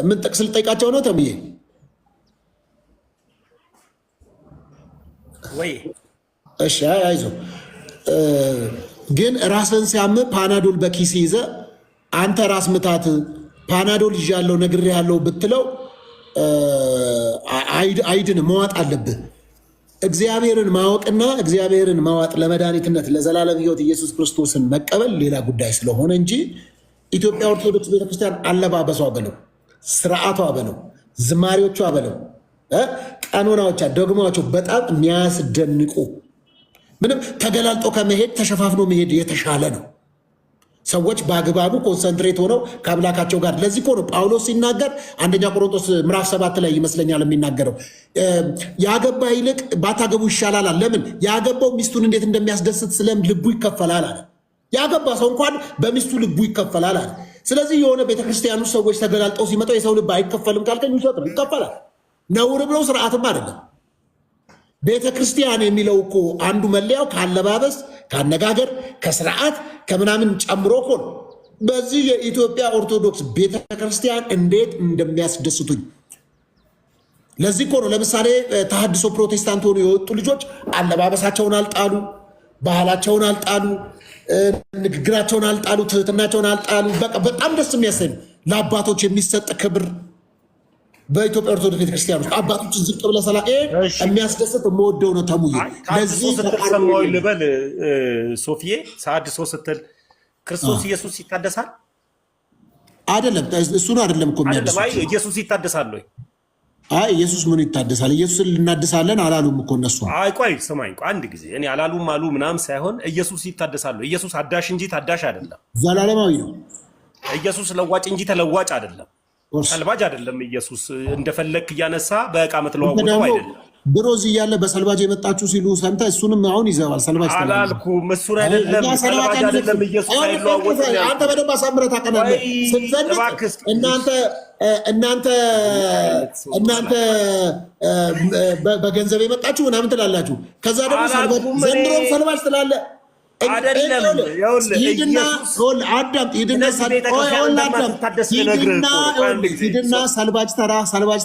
ምን ጥቅስ ልጠይቃቸው ነው ተብዬ ወይ? እሺ አይዞ። ግን ራስን ሲያም ፓናዶል በኪስ ይዘ አንተ ራስ ምታት ፓናዶል ይዣለሁ ነግሬሃለሁ ብትለው አይድን መዋጥ አለብህ። እግዚአብሔርን ማወቅና እግዚአብሔርን ማዋጥ ለመድኃኒትነት ለዘላለም ሕይወት ኢየሱስ ክርስቶስን መቀበል ሌላ ጉዳይ ስለሆነ እንጂ ኢትዮጵያ ኦርቶዶክስ ቤተክርስቲያን አለባበሷ በለው፣ ስርዓቷ በለው፣ ዝማሬዎቿ በለው፣ ቀኖናዎቿ፣ ደግማዎቿ በጣም የሚያስደንቁ ምንም ተገላልጦ ከመሄድ ተሸፋፍኖ መሄድ የተሻለ ነው። ሰዎች በአግባቡ ኮንሰንትሬት ሆነው ከአምላካቸው ጋር። ለዚህ እኮ ነው ጳውሎስ ሲናገር አንደኛ ቆሮንቶስ ምዕራፍ 7 ላይ ይመስለኛል የሚናገረው ያገባ ይልቅ ባታገቡ ይሻላል። ለምን? ያገባው ሚስቱን እንዴት እንደሚያስደስት ስለም ልቡ ይከፈላል አለ። ያገባ ሰው እንኳን በሚስቱ ልቡ ይከፈላል አለ። ስለዚህ የሆነ ቤተክርስቲያኑ ሰዎች ተገላልጠው ሲመጣው የሰው ልብ አይከፈልም ካልከኝ ውሸት ነው። ይከፈላል። ነውር ብለው ስርዓትም አይደለም። ቤተክርስቲያን የሚለው እኮ አንዱ መለያው ከአለባበስ፣ ከአነጋገር፣ ከስርዓት ከምናምን ጨምሮ እኮ ነው። በዚህ የኢትዮጵያ ኦርቶዶክስ ቤተክርስቲያን እንዴት እንደሚያስደስቱኝ ለዚህ እኮ ነው። ለምሳሌ ተሐድሶ ፕሮቴስታንት ሆኑ የወጡ ልጆች አለባበሳቸውን አልጣሉ፣ ባህላቸውን አልጣሉ፣ ንግግራቸውን አልጣሉ፣ ትህትናቸውን አልጣሉ። በቃ በጣም ደስ የሚያሰኝ ለአባቶች የሚሰጥ ክብር በኢትዮጵያ ኦርቶዶክስ ቤተክርስቲያን ውስጥ አባቶችን ዝቅ ብለህ ሰላ የሚያስደስት የምወደው ነው። ተሙዬ ለዚህ ስትሰማው ልበል ሶፊዬ፣ ተሐድሶ ስትል ክርስቶስ ኢየሱስ ይታደሳል አይደለም? እሱን አይደለም እኮ የሚያድሱት። ኢየሱስ ይታደሳል ወይ? አይ ኢየሱስ ምን ይታደሳል? ኢየሱስን ልናድሳለን አላሉም እኮ እነሱ። አይ ቆይ ስማኝ አንድ ጊዜ እኔ አላሉም አሉ ምናምን ሳይሆን ኢየሱስ ይታደሳል ወይ? ኢየሱስ አዳሽ እንጂ ታዳሽ አይደለም። ዘላለማዊ ነው። ኢየሱስ ለዋጭ እንጂ ተለዋጭ አይደለም። ተልባጅ አይደለም። ኢየሱስ እንደፈለክ እያነሳ በዕቃ የምትለዋውጠው አይደለም። ድሮ እዚህ እያለ በሰልባጅ የመጣችሁ ሲሉ ሰምተህ እሱንም አሁን ይዘዋል። ሰልባጅ አላልኩም፣ እሱን አይደለም ሰልባጅ አይደለም። ኢየሱስ አይለዋወጥ። አንተ በደንብ አሳምረህ ታውቃለህ። እናንተ በገንዘብ የመጣችሁ ምናምን ትላላችሁ። ከዛ ደግሞ ዘንድሮም ሰልባጅ ትላለህ። ሂድና ሰልባጅ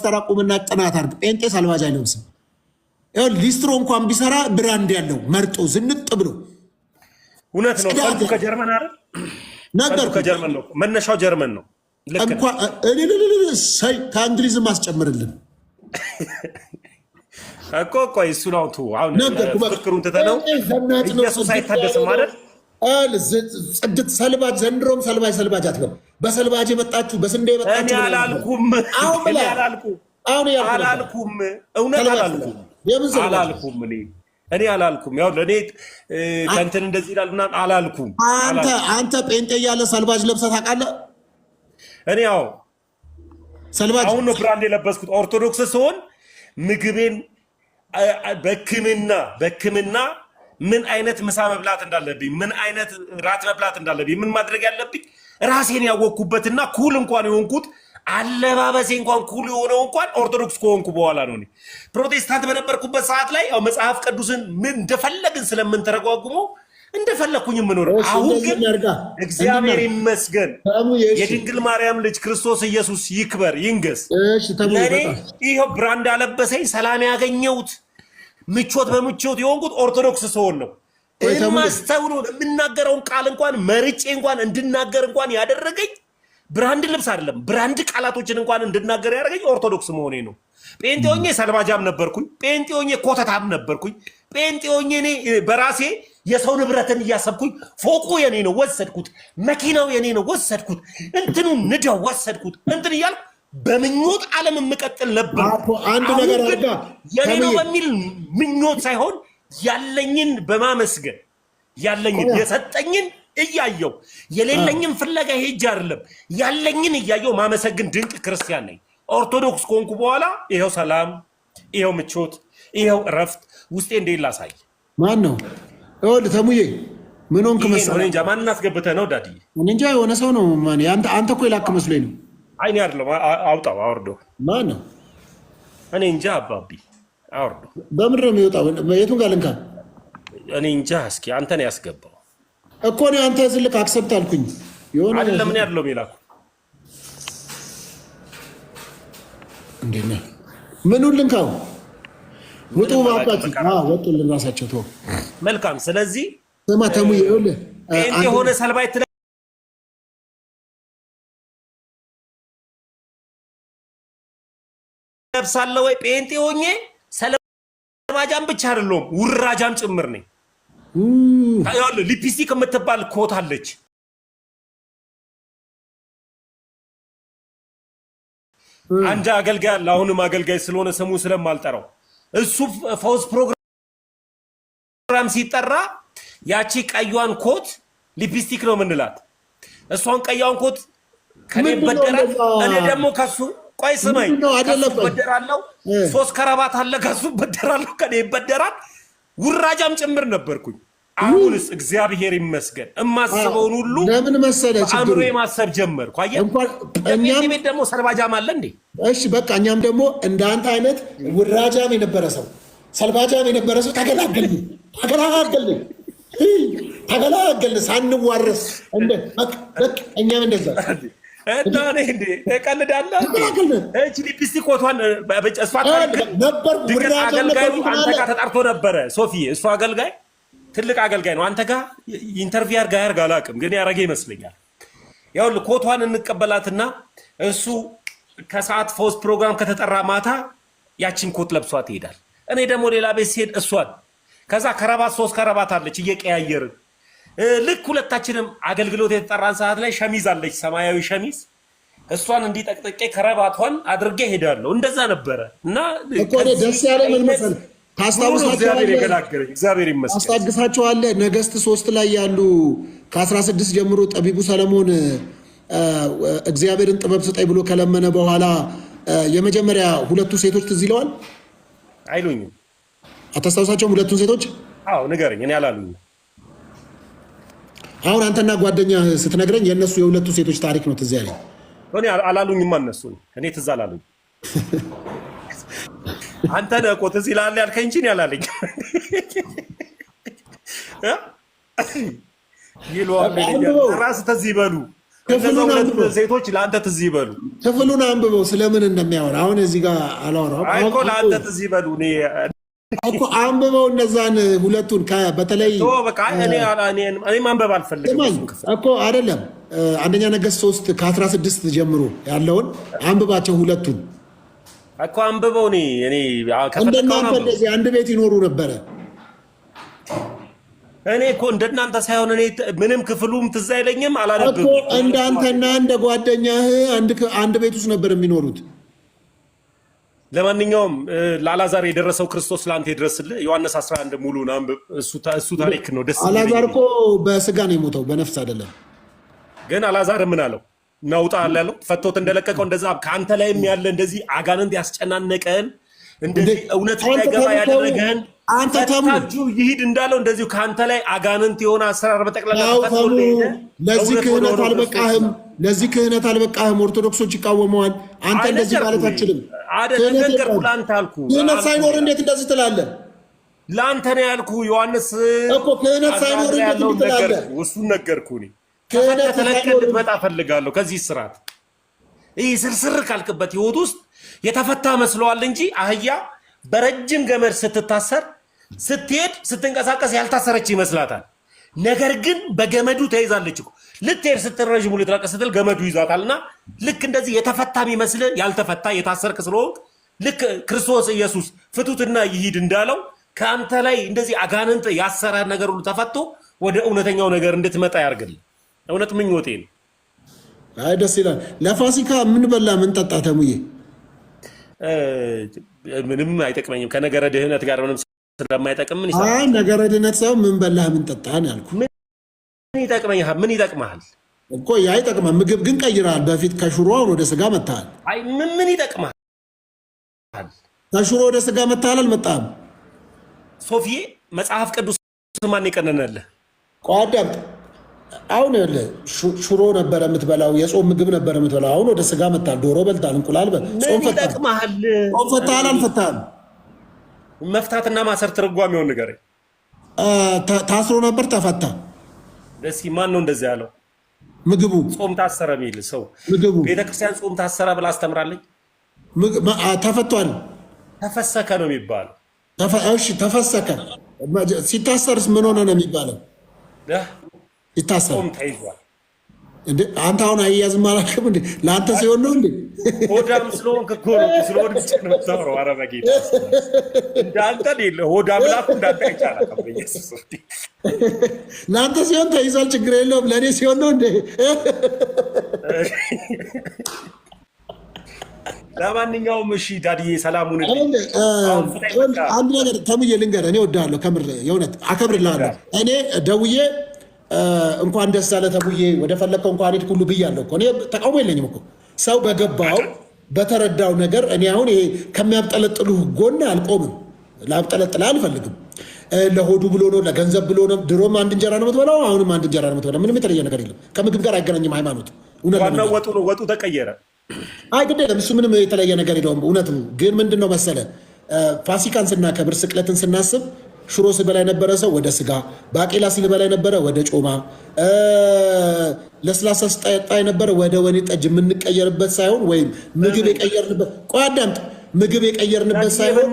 ተራ ቁምና ጥናት አድርግ። ጴንጤ ሰልባጅ አይለብስም። ሊስትሮ እንኳን ቢሰራ ብራንድ ያለው መርጦ ዝንጥ ብሎ እውነት ነው። ሰልፉ ከጀርመን አይደል? ነገርኩህ፣ ከጀርመን ነው መነሻው፣ ጀርመን ነው። ከእንግሊዝም አስጨምርልን እኮ ቆይ እሱን አውጡ። አሁን ፍክሩን ትተነው ኢየሱስ አይታደስም ማለት ጽድት ሰልባጅ ዘንድሮም ሰልባጅ አትበል። በሰልባጅ የመጣችሁ በስንዴ የመጣችሁ እኔ አላልኩም። እውነት አላልኩም። እኔ አላልኩም። ያው ለእኔ ከእንትን እንደዚህ ይላል ምናምን አላልኩም። አንተ ጴንጤ እያለ ሰልባጅ ለብሰህ ታውቃለህ? እኔ ያው ሰልባጅ አሁን ነው ብራንድ የለበስኩት። ኦርቶዶክስ ስሆን ምግቤን በሕክምና ምን አይነት ምሳ መብላት እንዳለብኝ፣ ምን አይነት ራት መብላት እንዳለብኝ፣ ምን ማድረግ ያለብኝ ራሴን ያወቅኩበትና ኩል እንኳን የሆንኩት አለባበሴ እንኳን ኩል የሆነው እንኳን ኦርቶዶክስ ከሆንኩ በኋላ ነው። ፕሮቴስታንት በነበርኩበት ሰዓት ላይ ያው መጽሐፍ ቅዱስን ምን እንደፈለግን ስለምንተረጓጉመው እንደፈለኩኝ የምኖረው። አሁን ግን እግዚአብሔር ይመስገን የድንግል ማርያም ልጅ ክርስቶስ ኢየሱስ ይክበር ይንገስ። ለእኔ ይኸው ብራንድ አለበሰኝ፣ ሰላም ያገኘሁት፣ ምቾት በምቾት የሆንኩት ኦርቶዶክስ ስሆን ነው። የማስተውለው የምናገረውን ቃል እንኳን መርጬ እንኳን እንድናገር እንኳን ያደረገኝ ብራንድ ልብስ አይደለም፣ ብራንድ ቃላቶችን እንኳን እንድናገር ያደረገኝ ኦርቶዶክስ መሆኔ ነው። ጴንጤ ሆኜ ሰልባጃም ነበርኩኝ። ጴንጤ ሆኜ ኮተታም ነበርኩኝ። ጴንጤ ሆኜ እኔ በራሴ የሰው ንብረትን እያሰብኩኝ ፎቁ የኔ ነው ወሰድኩት፣ መኪናው የኔ ነው ወሰድኩት፣ እንትኑ ንዳው ወሰድኩት፣ እንትን እያልኩ በምኞት ዓለም የምቀጥል ነበር። አንድ ነገር አድርጋ የኔ ነው በሚል ምኞት ሳይሆን ያለኝን በማመስገን ያለኝን የሰጠኝን እያየው የሌለኝን ፍለጋ ሄጅ አይደለም ያለኝን እያየው ማመሰግን ድንቅ ክርስቲያን ነኝ። ኦርቶዶክስ ከሆንኩ በኋላ ይኸው ሰላም፣ ይኸው ምቾት፣ ይኸው እረፍት ውስጤ እንዴት ላሳይ? ማን ነው? ይኸውልህ ተሙዬ ምን ሆንክ መሰለህ? እንጃ ማንን አስገብተህ ነው ዳዲ? እንጃ የሆነ ሰው ነው። አንተ እኮ የላክ መስሎኝ ነው። አይኔ አይደለም። አውጣው፣ አውርደው። ማን ነው? እኔ እንጃ አባቢ፣ አውርደው። በምንድን ነው የሚወጣው? የቱን ጋር ልንካ? እኔ እንጃ። እስኪ አንተ ነው ያስገባው እኮ እኔ አንተ ዝልክ አክሰፕት አልኩኝ። የሆነ አይደለም ምን ያለው የሚላኩ እንዴት ነው? ምኑን ልንካው? ውጡ ባካችሁ። ወጡልን ራሳቸው ተው። መልካም። ስለዚህ ስማ ተሙዬ፣ ይኸውልህ ጴንጤ የሆነ ሰልባጅ ትለብሳለህ ወይ? ጴንጤ ሆኜ ሰልባጃም ብቻ አይደለሁም ውራጃም ጭምር ነኝ። ይኸውልህ ሊፕስቲክ የምትባል ኮት አለች። አንድ አገልጋይ አለ፣ አሁንም አገልጋይ ስለሆነ ስሙ ስለማልጠራው እሱ ፈውስ ፕሮግራም ሲጠራ ያቺ ቀዩን ኮት ሊፕስቲክ ነው የምንላት። እሷን ቀዩን ኮት ከኔ በደራል፣ እኔ ደግሞ ከሱ ቆይ ስማኝ በደራለሁ። 3 ከረባት አለ፣ ከሱ በደራለሁ፣ ከኔ በደራል። ውራጃም ጭምር ነበርኩኝ። አሁንስ እግዚአብሔር ይመስገን እማስበውን ሁሉ ለምን መሰለህ አእምሮዬ ማሰብ ጀመርኩ። አየህ እኛም ቤት ደግሞ ሰልባጃም አለ እንዴ? እሺ በቃ እኛም ደግሞ እንደ አንተ አይነት ውራጃም የነበረ ሰው ሰልባጃም የነበረ ሰው ተገላገልን ሳንዋረስ እኛም እንደዛ እና እኔ እንዴ ተቀልዳለህ እቺ ሊፕስቲክ ኮቷን በጨስፋ ነበር። አገልጋዩ አንተ ጋር ተጣርቶ ነበረ ሶፊ፣ እሱ አገልጋይ ትልቅ አገልጋይ ነው። አንተ ጋር ኢንተርቪው ያርጋ አላውቅም፣ ግን ያረገ ይመስለኛል። ያውልህ ኮቷን እንቀበላትና እሱ ከሰዓት ፈውስ ፕሮግራም ከተጠራ ማታ ያቺን ኮት ለብሷት ይሄዳል። እኔ ደግሞ ሌላ ቤት ሲሄድ እሷን ከዛ ከረባት 3 ከረባት አለች እየቀያየርን ልክ ሁለታችንም አገልግሎት የተጠራን ሰዓት ላይ ሸሚዝ አለች፣ ሰማያዊ ሸሚዝ። እሷን እንዲጠቅጥቄ ከረባቷን አድርጌ ሄዳለሁ። እንደዛ ነበረ እና እኮ ደስ ያለ ምን መሰለህ ታስታግሳቸዋለህ። ነገሥት 3 ላይ ያሉ ከ16 ጀምሮ ጠቢቡ ሰለሞን እግዚአብሔርን ጥበብ ስጠኝ ብሎ ከለመነ በኋላ የመጀመሪያ 2 ሴቶች ትዝ ይለዋል። አይሉኝም። አታስታውሳቸውም ሁለቱን ሴቶች? አዎ ንገረኝ። እኔ አላሉኝም። አሁን አንተና ጓደኛ ስትነግረኝ የእነሱ የሁለቱ ሴቶች ታሪክ ነው ትዝ ያለኝ። እኔ አላሉኝማ እነሱ። እኔ ትዝ አላሉኝ። አንተ ነህ እኮ ትዝ ይልሃል ያልከኝ እንጂ እኔ አላለኝ። ይሏል ራስ ትዝ ይበሉ ሴቶች ለአንተ ትዝ ይበሉ። ክፍሉን አንብበው ስለምን እንደሚያወራ አሁን እዚህ ጋር አላወራም። አይ እኮ ለአንተ ትዝ ይበሉ እኮ አንብበው እነዛን ሁለቱን በተለይ በቃ እኔ ማንበብ አልፈልግም እኮ አይደለም። አንደኛ ነገሥት 3 ከ16 ጀምሮ ያለውን አንብባቸው ሁለቱን እኮ አንብበው። እንደናንተ እንደዚህ አንድ ቤት ይኖሩ ነበረ። እኔ እኮ እንደናንተ ሳይሆን ምንም ክፍሉም ትዝ አይለኝም። አላነብም። እንዳንተና እንደ ጓደኛህ አንድ ቤት ውስጥ ነበር የሚኖሩት። ለማንኛውም ለአላዛር የደረሰው ክርስቶስ ለአንተ ይድረስልህ። ዮሐንስ 11 ሙሉን አንብብ። እሱ ታሪክ ነው ደስ የሚል። አላዛር እኮ በስጋ ነው የሞተው በነፍስ አይደለም። ግን አላዛር ምን አለው? ናውጣ ያለው ፈቶት እንደለቀቀው እንደዛ ከአንተ ላይም ያለ እንደዚህ አጋንንት ያስጨናነቀን እንደዚህ እውነት እንዳይገባ ያደረገን አንተ ተሙ ይሂድ እንዳለው እንደዚሁ ከአንተ ላይ አጋንንት የሆነ አሰራር በጠቅላላ ለዚህ ክህነት አልበቃህም። ኦርቶዶክሶች ይቃወመዋል። አንተ እንደዚህ ማለት አትችልም። ክህነት ሳይኖር እንዴት እንደዚህ ትላለህ? ለአንተ ነው ያልኩ ዮሐንስ እኮ ክህነት ሳይኖር እንዴት ትላለህ? እሱን ነገርኩህ። ተለቀህ ልትመጣ እፈልጋለሁ ከዚህ ስርዓት። ይህ ስርስር ካልክበት ህይወት ውስጥ የተፈታ መስለዋል እንጂ አህያ በረጅም ገመድ ስትታሰር ስትሄድ ስትንቀሳቀስ ያልታሰረች ይመስላታል። ነገር ግን በገመዱ ተይዛለች እኮ። ልትሄድ ስትል ረዥሙ ልትራቅ ስትል ገመዱ ይዟታልና ልክ እንደዚህ የተፈታ የሚመስል ያልተፈታ የታሰርክ ስለሆንክ ልክ ክርስቶስ ኢየሱስ ፍቱትና ይሂድ እንዳለው ከአንተ ላይ እንደዚህ አጋንንት ያሰረ ነገር ሁሉ ተፈቶ ወደ እውነተኛው ነገር እንድትመጣ ያርግል። እውነት ምኞቴ ነው። አይ ደስ ይላል። ለፋሲካ ምን በላ ምን ጠጣ ተሙዬ? ምንም አይጠቅመኝም ከነገረ ድህነት ጋር ምንም ስለማይጠቅም ምን ይሰራል? አይ ነገረ ድህነት ሳይሆን ምን በላህ ምን ጠጣህ ነው ያልኩህ። ምን ይጠቅመኛል? ምን ይጠቅማል እኮ ያ ይጠቅማል። ምግብ ግን ቀይረሃል። በፊት ከሽሮ አሁን ወደ ስጋ መጥተሃል። አይ ምን ይጠቅማል? ከሽሮ ወደ ስጋ መጥተሃል አልመጣህም? ሶፊዬ መጽሐፍ ቅዱስ ማን ይቀነነልህ? ቋዳም አሁን ሽሮ ነበረ የምትበላው፣ የጾም ምግብ ነበረ የምትበላው። አሁን ወደ ስጋ መጥተሃል። ዶሮ በልተሃል፣ እንቁላል ጾም ፈታሃል አልፈታህም? መፍታትና ማሰር ትርጓሜውን ንገረኝ። ታስሮ ነበር ተፈታ። እስኪ ማን ነው እንደዚህ ያለው? ምግቡ ጾም ታሰረ የሚል ሰው ምግቡ ቤተክርስቲያን ጾም ታሰረ ብላ አስተምራለች። ተፈቷል። ተፈሰከ ነው የሚባለው። እሺ ተፈሰከ። ሲታሰርስ ምን ሆነ ነው የሚባለው? ሲታሰር ጾም ተይዟል እንዴ? አንተ አሁን አያያዝም አላልክም እንዴ? ለአንተ ሲሆን ነው እንዴ? ሆዳም ስለሆንክ እኮ ነው። ስለሆን ብቻ ነው የምታወራው። ኧረ በጌታ እንዳንተ ሆዳም ላኩ እንዳንተ አይቻልም። በኢየሱስ ለአንተ ሲሆን ተይዟል፣ ችግር የለውም። ለእኔ ሲሆን ነው እንዴ? ለማንኛውም እሺ ዳድዬ ሰላሙን አንድ ነገር ተሙዬ ልንገርህ። እኔ እወድሃለሁ፣ ከምር የእውነት አከብርልሃለሁ። እኔ ደውዬ እንኳን ደስ አለ ተሙዬ ወደ ፈለግከው እንኳን ሄድክ ሁሉ ብያለሁ እኮ። እኔ ተቃውሞ የለኝም እኮ ሰው በገባው በተረዳው ነገር። እኔ አሁን ይሄ ከሚያብጠለጥሉህ ጎን አልቆምም። ላብጠለጥልህ አልፈልግም። ለሆዱ ብሎ ነው፣ ለገንዘብ ብሎ ነው። ድሮም አንድ እንጀራ ነው የምትበላው፣ አሁንም አንድ እንጀራ ነው የምትበላው። ምንም የተለየ ነገር የለም። ከምግብ ጋር አይገናኝም ሃይማኖት። ዋናው ወጡ ነው። ወጡ ተቀየረ። አይ ግድ የለም እሱ ምንም የተለየ ነገር የለውም። እውነት ግን ምንድን ነው መሰለህ ፋሲካን ስናከብር ስቅለትን ስናስብ ሽሮ ሲበላ የነበረ ሰው ወደ ስጋ፣ ባቄላ ሲበላ የነበረ ወደ ጮማ፣ ለስላሳ ሲጠጣ የነበረ ወደ ወይን ጠጅ የምንቀየርበት ሳይሆን ወይም ምግብ የቀየርንበት ቆያዳምጥ ምግብ የቀየርንበት ሳይሆን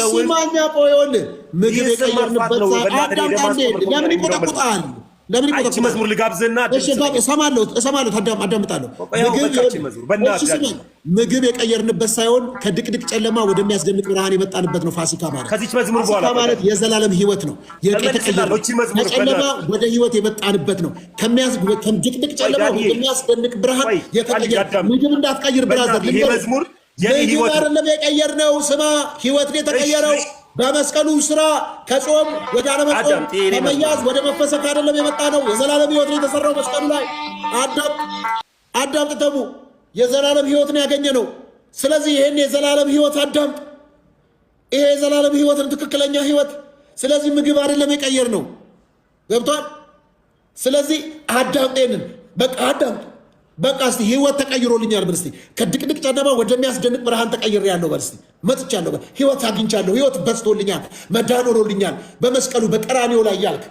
ሲማኛ ቆየል ምግብ የቀየርንበት ለምን ይቆጠቁጣል? ለምን ይቆጠቁጣል? መዝሙር ልጋብዝና እሰማለሁ፣ አዳምጣለሁ። ምግብ የቀየርንበት ሳይሆን ከድቅድቅ ጨለማ ወደሚያስደንቅ ብርሃን የመጣንበት ነው ፋሲካ ማለት። ፋሲካ ማለት የዘላለም ህይወት ነው። ከጨለማ ወደ ህይወት የመጣንበት ነው። ከድቅድቅ ጨለማ ወደሚያስደንቅ ብርሃን የተቀየረ ምግብ እንዳትቀይር ብራዘር። ምግብ አይደለም የቀየርነው፣ ስማ፣ ህይወት ነው የተቀየረው። በመስቀሉ ስራ ከጾም ወደ አለመጾም ከመያዝ ወደ መፈሰክ አይደለም የመጣ ነው። የዘላለም ህይወት ነው የተሰራው መስቀሉ ላይ። አዳምጥ ተሙ፣ የዘላለም ህይወት ነው ያገኘ ነው። ስለዚህ ይህን የዘላለም ህይወት አዳምጥ። ይሄ የዘላለም ህይወት ነው፣ ትክክለኛ ህይወት። ስለዚህ ምግብ አይደለም የቀየር ነው። ገብቷል? ስለዚህ አዳምጤንን በቃ አዳምጡ። በቃ እስቲ ህይወት ተቀይሮልኛል በል እስቲ። ከድቅድቅ ጨለማ ወደሚያስደንቅ ብርሃን ተቀይሬያለሁ በል እስቲ። መጥቻለሁ፣ ህይወት አግኝቻለሁ፣ ህይወት በዝቶልኛል፣ መዳን ሆኖልኛል በመስቀሉ በቀራንዮ ላይ ያልክ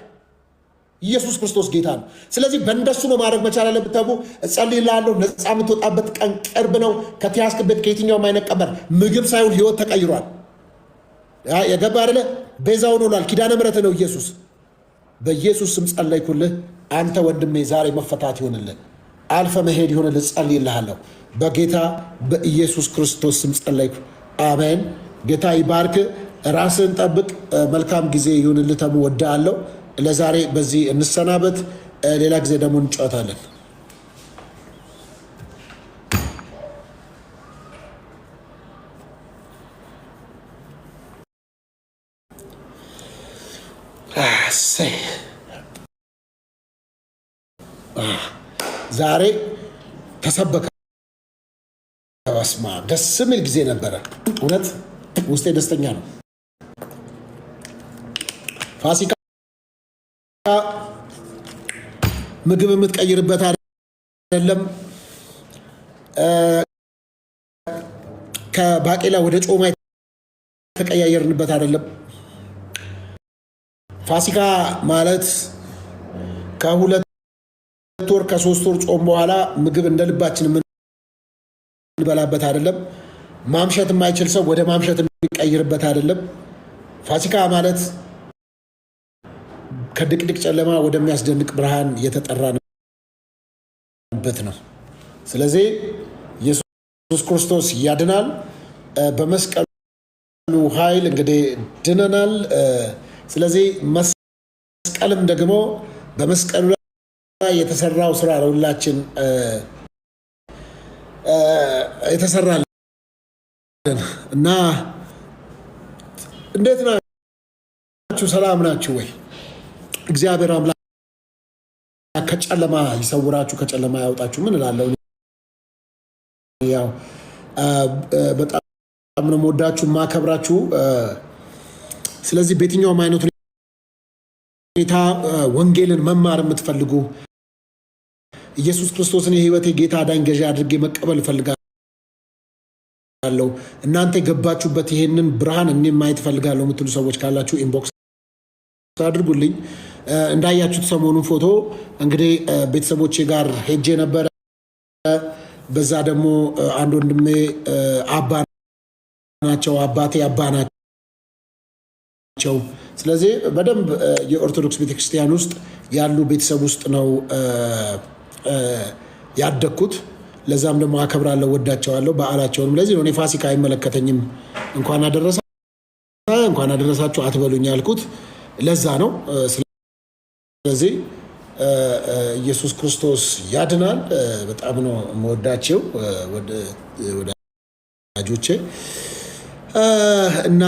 ኢየሱስ ክርስቶስ ጌታ ነው። ስለዚህ በእንደሱ ነው ማድረግ መቻል አለብህ። ተቡ እጸልይልሃለሁ። ነፃ የምትወጣበት ቀን ቅርብ ነው። ከተያዝክበት ከየትኛውም አይነት ቀንበር ምግብ ሳይሆን ህይወት ተቀይሯል። የገባ አይደለ? ቤዛው ሆኗል። ኪዳነ ምሕረት ነው ኢየሱስ። በኢየሱስ ስም ጸለይኩልህ። አንተ ወንድሜ ዛሬ መፈታት ይሆንልህ፣ አልፈ መሄድ ይሆንልህ። ጸልይልሃለሁ በጌታ በኢየሱስ ክርስቶስ ስም ጸለይኩ። አሜን። ጌታ ይባርክ። ራስን ጠብቅ። መልካም ጊዜ ይሁንልህ። ተሙ ወዳለሁ። ለዛሬ በዚህ እንሰናበት። ሌላ ጊዜ ደግሞ እንጫወታለን። ዛሬ ተሰበከ። በስመ አብ ደስ የሚል ጊዜ ነበረ። እውነት ውስጤ ደስተኛ ነው። ፋሲካ ምግብ የምትቀይርበት አይደለም። ከባቄላ ወደ ጮማ የተቀያየርንበት አይደለም። ፋሲካ ማለት ከ2 ወር ከ3 ወር ጾም በኋላ ምግብ እንደ ልባችን የምንበላበት አይደለም። ማምሸት የማይችል ሰው ወደ ማምሸት የሚቀይርበት አይደለም። ፋሲካ ማለት ከድቅድቅ ጨለማ ወደሚያስደንቅ ብርሃን የተጠራንበት ነው። ስለዚህ ኢየሱስ ክርስቶስ ያድናል። በመስቀሉ ኃይል እንግዲህ ድነናል። ስለዚህ መስቀልም ደግሞ በመስቀሉ ላይ የተሰራው ስራ ለሁላችን የተሰራልን እና እንዴት ናችሁ? ሰላም ናችሁ ወይ? እግዚአብሔር አምላክ ከጨለማ ይሰውራችሁ፣ ከጨለማ ያወጣችሁ። ምን እላለሁ? ያው በጣም ነው የምወዳችሁ ማከብራችሁ። ስለዚህ በየትኛውም አይነት ሁኔታ ወንጌልን መማር የምትፈልጉ ኢየሱስ ክርስቶስን የህይወቴ ጌታ አዳኝ ገዢ አድርጌ መቀበል እፈልጋለሁ፣ እናንተ የገባችሁበት ይሄንን ብርሃን እኔም ማየት እፈልጋለሁ የምትሉ ሰዎች ካላችሁ ኢንቦክስ አድርጉልኝ። እንዳያችሁት ሰሞኑን ፎቶ እንግዲህ ቤተሰቦቼ ጋር ሄጄ ነበረ። በዛ ደግሞ አንድ ወንድሜ አባ ናቸው፣ አባቴ አባ ናቸው። ስለዚህ በደንብ የኦርቶዶክስ ቤተክርስቲያን ውስጥ ያሉ ቤተሰብ ውስጥ ነው ያደግኩት። ለዛም ደግሞ አከብራለሁ፣ ወዳቸዋለሁ በዓላቸውንም። ለዚህ ነው እኔ ፋሲካ አይመለከተኝም እንኳን አደረሳችሁ አትበሉኝ ያልኩት ለዛ ነው። ስለዚህ ኢየሱስ ክርስቶስ ያድናል። በጣም ነው የምወዳቸው ወዳጆቼ እና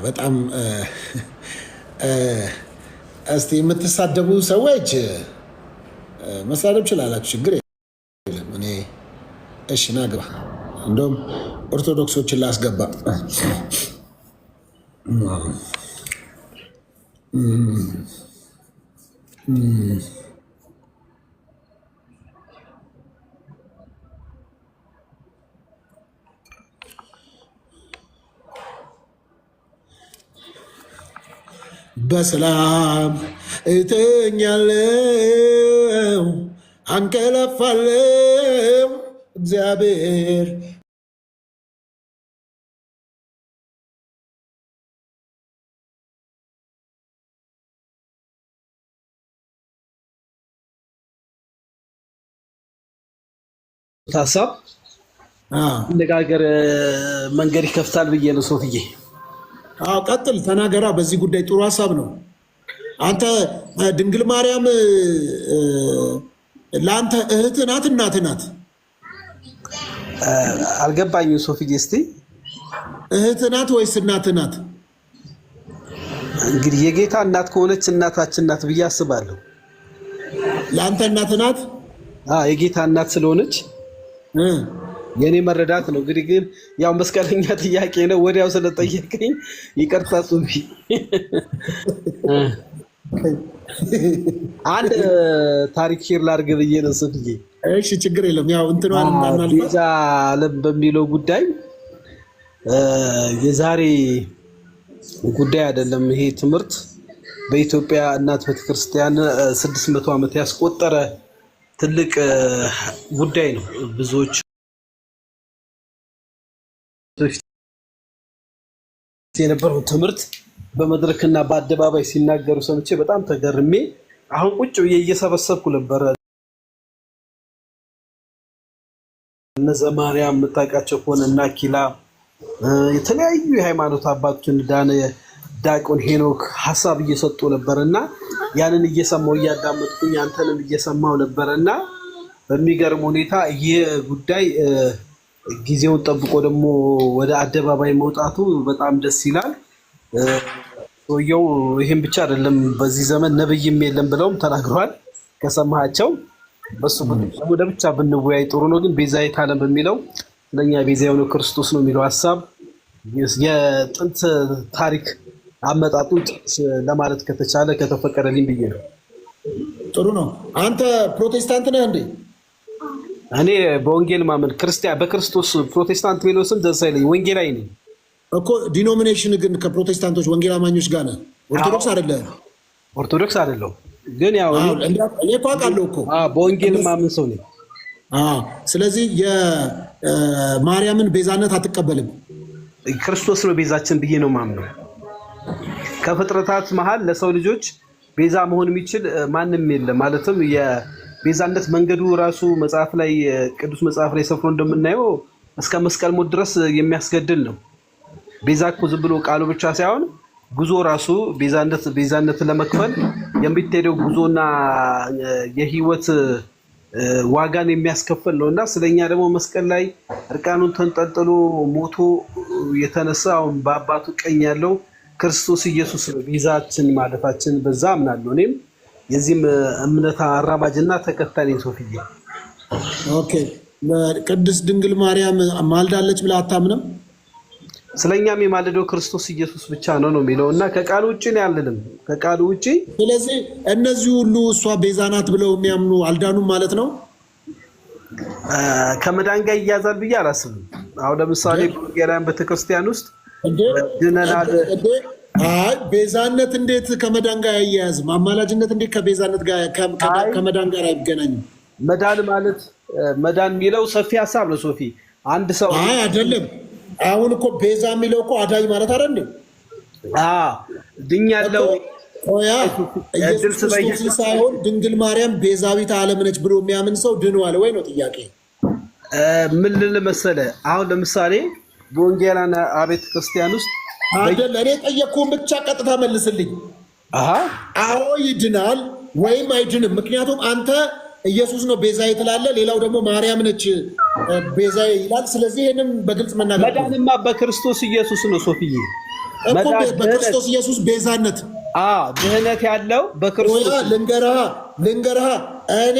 በጣም እስቲ የምትሳደቡ ሰዎች መሳደብ ችላላችሁ፣ ችግር የለም። እኔ እሺ ና ግባ። እንደውም ኦርቶዶክሶችን ላስገባ። በሰላም እተኛለሁ፣ አንቀላፋለሁ። እግዚአብሔር ሀሳብ አነጋገር መንገድ ይከፍታል ብዬ ነው ሶፍዬ። ቀጥል፣ ተናገራ። በዚህ ጉዳይ ጥሩ ሀሳብ ነው። አንተ ድንግል ማርያም ለአንተ እህት ናት እናት ናት? አልገባኝም ሶፍዬ። እስቲ እህት ናት ወይስ እናት ናት? እንግዲህ የጌታ እናት ከሆነች እናታችን ናት ብዬ አስባለሁ። ለአንተ እናት ናት? የጌታ እናት ስለሆነች የኔ መረዳት ነው። እንግዲህ ግን ያው መስቀለኛ ጥያቄ ነው። ወዲያው ስለጠየቀኝ ይቅርታ ጹቢ። አንድ ታሪክ ሼር ላድርግ ብዬ ነው ሱብዬ። እሺ ችግር የለም። ያው እንትኗን እናልፋለን። ቤዛ ዓለም በሚለው ጉዳይ የዛሬ ጉዳይ አይደለም። ይሄ ትምህርት በኢትዮጵያ እናት ቤተክርስቲያን 600 ዓመት ያስቆጠረ ትልቅ ጉዳይ ነው። ብዙዎች የነበረው ትምህርት በመድረክና በአደባባይ ሲናገሩ ሰምቼ በጣም ተገርሜ አሁን ቁጭ ብዬ እየሰበሰብኩ ነበረ። እነ ዘማርያም የምታውቃቸው ከሆነ እና ኪላ የተለያዩ የሃይማኖት አባቶችን ዲያቆን ሄኖክ ሀሳብ እየሰጡ ነበርና ያንን እየሰማው እያዳመጥኩኝ አንተንም እየሰማው ነበርና በሚገርም ሁኔታ ይህ ጉዳይ ጊዜውን ጠብቆ ደግሞ ወደ አደባባይ መውጣቱ በጣም ደስ ይላል። ሰውየው ይሄን ብቻ አይደለም በዚህ ዘመን ነብይም የለም ብለውም ተናግረዋል። ከሰማሃቸው በሱ ወደ ብቻ ብንወያይ ጥሩ ነው። ግን ቤዛዊተ ዓለም በሚለው ለኛ ቤዛ የሆነው ክርስቶስ ነው የሚለው ሐሳብ የጥንት ታሪክ አመጣጡን ለማለት ከተቻለ ከተፈቀደልኝ ብዬ ነው። ጥሩ ነው። አንተ ፕሮቴስታንት ነህ እንዴ? እኔ በወንጌል ማመን ክርስቲያን በክርስቶስ ፕሮቴስታንት የሚለው ስም ደስ አይለኝ። ወንጌላዊ ነኝ እኮ። ዲኖሚኔሽን ግን ከፕሮቴስታንቶች ወንጌል አማኞች ጋር ነህ? ኦርቶዶክስ አይደለህ? ኦርቶዶክስ አይደለሁም። ግን ያው እኔ እኮ አውቃለሁ እኮ በወንጌል ማመን ሰው ነኝ። ስለዚህ የማርያምን ቤዛነት አትቀበልም? ክርስቶስ ነው ቤዛችን ብዬ ነው ማምነው። ከፍጥረታት መሃል ለሰው ልጆች ቤዛ መሆን የሚችል ማንም የለም። ማለትም የቤዛነት መንገዱ ራሱ መጽሐፍ ላይ ቅዱስ መጽሐፍ ላይ ሰፍሮ እንደምናየው እስከ መስቀል ሞት ድረስ የሚያስገድል ነው። ቤዛ እኮ ዝም ብሎ ቃሉ ብቻ ሳይሆን ጉዞ ራሱ ቤዛነት ለመክፈል የሚሄደው ጉዞና የህይወት ዋጋን የሚያስከፍል ነው እና ስለኛ ደግሞ መስቀል ላይ እርቃኑን ተንጠልጥሎ ሞቶ የተነሳውን በአባቱ ቀኝ ያለው ክርስቶስ ኢየሱስ ነው ቤዛችን ማለታችን በዛ አምናለሁ። እኔም የዚህም እምነት አራማጅና ተከታይ ነኝ። ሶፊዬ ኦኬ። ቅድስት ድንግል ማርያም ማልዳለች ብለህ አታምንም? ስለኛም የማለደው ክርስቶስ ኢየሱስ ብቻ ነው የሚለው እና ከቃሉ ውጭ ነው ያለንም ከቃሉ ውጭ። ስለዚህ እነዚህ ሁሉ እሷ ቤዛ ናት ብለው የሚያምኑ አልዳኑም ማለት ነው። ከመዳን ጋር ይያዛል ብዬ አላስብም። አሁን ለምሳሌ በወንጌላውያን ቤተክርስቲያን ውስጥ ድነናል። አይ ቤዛነት እንዴት ከመዳን ጋር አያያዝም? አማላጅነት እንዴት ከቤዛነት ጋር ከመዳን ጋር አይገናኝም? መዳን ማለት መዳን የሚለው ሰፊ ሀሳብ ነው ሶፊ። አንድ ሰው አይ አይደለም። አሁን እኮ ቤዛ የሚለው እኮ አዳኝ ማለት አይደል? ድኛለሁ ኢየሱስ ክርስቶስ ሳይሆን ድንግል ማርያም ቤዛዊተ ዓለም ነች ብሎ የሚያምን ሰው ድኗል ወይ ነው ጥያቄ። ምን ልል መሰለህ፣ አሁን ለምሳሌ በወንጌላውያን አብያተ ክርስቲያን ውስጥ አይደል? እኔ ጠየቅኩህን ብቻ ቀጥታ መልስልኝ። አዎ ይድናል ወይም አይድንም? ምክንያቱም አንተ ኢየሱስ ነው ቤዛ ትላለህ፣ ሌላው ደግሞ ማርያም ነች ቤዛ ይላል። ስለዚህ ይህንም በግልጽ መናገር መዳንማ በክርስቶስ ኢየሱስ ነው ሶፊዬ እኮ በክርስቶስ ኢየሱስ ቤዛነት ድህነት ያለው በክርስቶስ። ልንገርሃ እኔ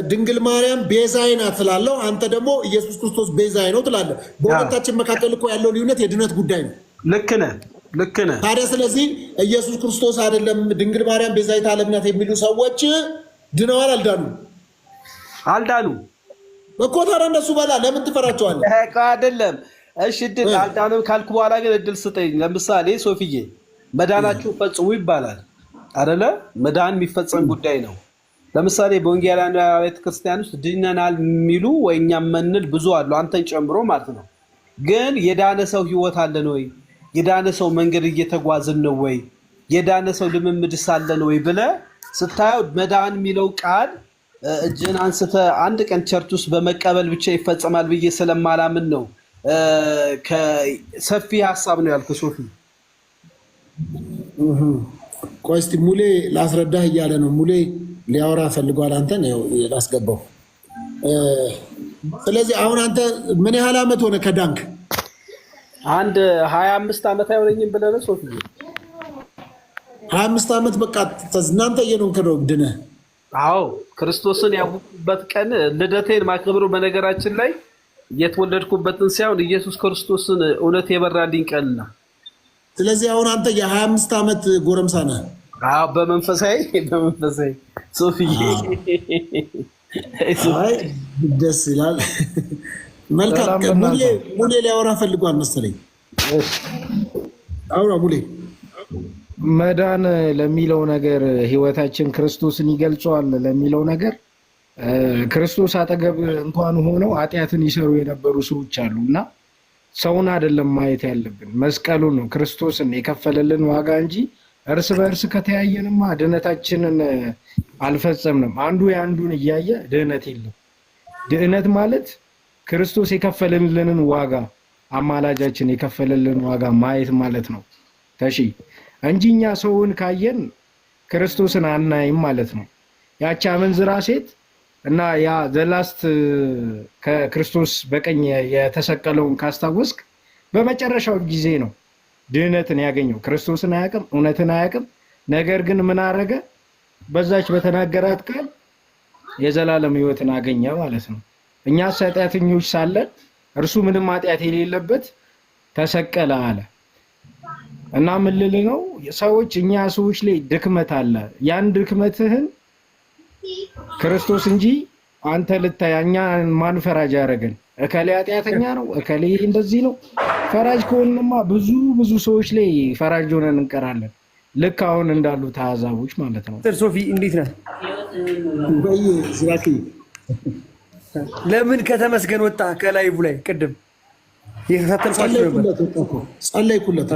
ድንግል ማርያም ቤዛዬ ናት ትላለህ፣ አንተ ደግሞ ኢየሱስ ክርስቶስ ቤዛዬ ነው ትላለህ። በሁለታችን መካከል እኮ ያለው ልዩነት የድህነት ጉዳይ ነው። ልክ ነህ። ታዲያ ስለዚህ ኢየሱስ ክርስቶስ አይደለም ድንግል ማርያም ቤዛዊተ ዓለም ናት የሚሉ ሰዎች ድነዋል? አልዳኑ እኮ። ታዲያ እነሱ በላ ለምን ትፈራቸዋለህ? አይደለም። እሺ እድል አልዳንም ካልኩ በኋላ ግን እድል ስጠኝ። ለምሳሌ ሶፊዬ መዳናችሁ ፈጽሙ ይባላል አይደለ? መዳን የሚፈጸም ጉዳይ ነው። ለምሳሌ በወንጌላውያን አብያተ ክርስቲያን ውስጥ ድነናል የሚሉ ወይ እኛ የምንል ብዙ አሉ፣ አንተን ጨምሮ ማለት ነው። ግን የዳነ ሰው ህይወት አለን ወይ? የዳነ ሰው መንገድ እየተጓዝን ነው ወይ? የዳነ ሰው ልምምድስ አለን ወይ ብለህ ስታየው መዳን የሚለው ቃል እጅን አንስተ አንድ ቀን ቸርች ውስጥ በመቀበል ብቻ ይፈጸማል ብዬ ስለማላምን ነው። ሰፊ ሀሳብ ነው ያልኩህ ሶፊ። ቆይ እስኪ ሙሌ ላስረዳህ እያለ ነው። ሙሌ ሊያወራ ፈልጓል። አንተን ላስገባው። ስለዚህ አሁን አንተ ምን ያህል ዓመት ሆነ ከዳንክ? አንድ 25 ዓመት አይሆነኝም ብለህ ነው ሶፊ? 25 ዓመት በቃ እናንተ እየኖንክ ነው ድነህ አዎ ክርስቶስን ያወቁበት ቀን ልደቴን ማክበሩ በነገራችን ላይ የተወለድኩበትን ሳይሆን ኢየሱስ ክርስቶስን እውነት የበራልኝ ቀን ነው። ስለዚህ አሁን አንተ የ25 ዓመት ጎረምሳ ነህ። አዎ በመንፈሳዊ ሶፊዬ አይ ደስ ይላል። መልካም ሙሌ ሊያወራ ፈልጓል መሰለኝ። አውራ ሙሌ። መዳን ለሚለው ነገር ህይወታችን ክርስቶስን ይገልጸዋል ለሚለው ነገር ክርስቶስ አጠገብ እንኳን ሆነው ኃጢአትን ይሰሩ የነበሩ ሰዎች አሉና ሰውን አይደለም ማየት ያለብን መስቀሉን ነው ክርስቶስን የከፈለልን ዋጋ እንጂ እርስ በእርስ ከተያየንማ ድህነታችንን አልፈጸምንም። አንዱ የአንዱን እያየ ድህነት የለም። ድህነት ማለት ክርስቶስ የከፈለልንን ዋጋ አማላጃችን የከፈለልን ዋጋ ማየት ማለት ነው። ተሺ እንጂ እኛ ሰውን ካየን ክርስቶስን አናይም ማለት ነው። ያቺ አመንዝራ ሴት እና ያ ዘላስት ከክርስቶስ በቀኝ የተሰቀለውን ካስታወስክ በመጨረሻው ጊዜ ነው ድህነትን ያገኘው። ክርስቶስን አያውቅም፣ እውነትን አያውቅም። ነገር ግን ምን አረገ? በዛች በተናገራት ቃል የዘላለም ህይወትን አገኘ ማለት ነው። እኛ ኃጢአተኞች ሳለን እርሱ ምንም ኃጢአት የሌለበት ተሰቀለ አለ እና ምን ልል ነው ሰዎች እኛ ሰዎች ላይ ድክመት አለ። ያን ድክመትህን ክርስቶስ እንጂ አንተ ልታይ እኛ ማን ፈራጅ ያደረገን? እከሌ ኃጢአተኛ ነው እከሌ እንደዚህ ነው። ፈራጅ ከሆነማ ብዙ ሰዎች ላይ ፈራጅ ሆነን እንቀራለን። ልክ አሁን እንዳሉ ተአዛቦች ማለት ነው። ሶፊ እንዴት ነህ? ወይ ዝራኪ ለምን ከተመስገን ወጣ? ከላይቡ ላይ ቅድም ይፈተንኳችሁ ነበር። ጸለይኩለት።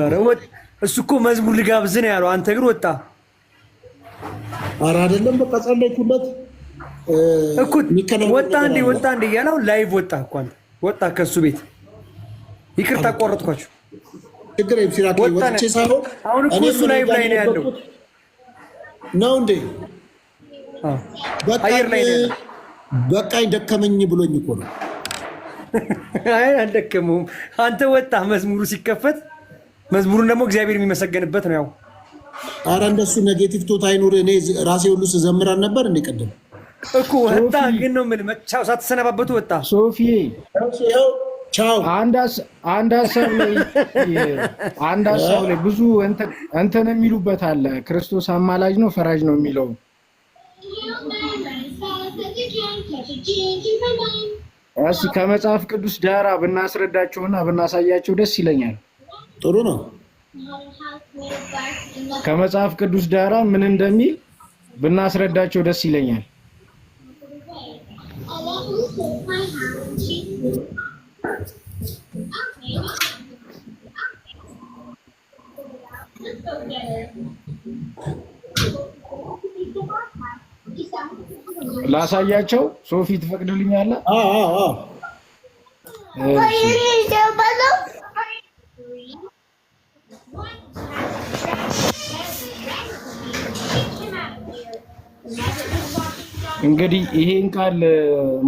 እሱ እኮ መዝሙር ልጋብዝ ነው ያለው፣ አንተ ግን ወጣ። ኧረ አይደለም በቃ ጸለይኩለት እኮ ወጣ እንዴ እያለው ላይቭ ወጣ እኮ አንተ ወጣ ከሱ ቤት። ይቅርታ ቆረጥኳችሁ። ችግር የለም ሲራክ ወጥቼ ሳይሆን አሁን እኮ እሱ ላይቭ ላይ ነው ያለው ነው እንዴ? አየር ላይ ነው። በቃኝ ደከመኝ ብሎኝ እኮ ነው። አይ አልደከመውም። አንተ ወጣ መዝሙሩ ሲከፈት መዝሙሩን ደግሞ እግዚአብሔር የሚመሰገንበት ነው። ያው ኧረ እንደሱ ኔጌቲቭ ቶት አይኑር። እኔ ራሴ ሁሉ ስዘምራን ነበር እንደ ቀደም እኮ ወጣ። ግን ነው ምን መቻው ሳትሰነባበቱ ወጣ። ሶፊ ቻው። አንድ ሀሳብ ላይ ብዙ እንትን የሚሉበት አለ። ክርስቶስ አማላጅ ነው ፈራጅ ነው የሚለው እስኪ ከመጽሐፍ ቅዱስ ዳራ ብናስረዳቸውና ብናሳያቸው ደስ ይለኛል። ጥሩ ነው። ከመጽሐፍ ቅዱስ ዳራ ምን እንደሚል ብናስረዳቸው ደስ ይለኛል። ላሳያቸው። ሶፊ ትፈቅድልኛለህ? እንግዲህ ይሄን ቃል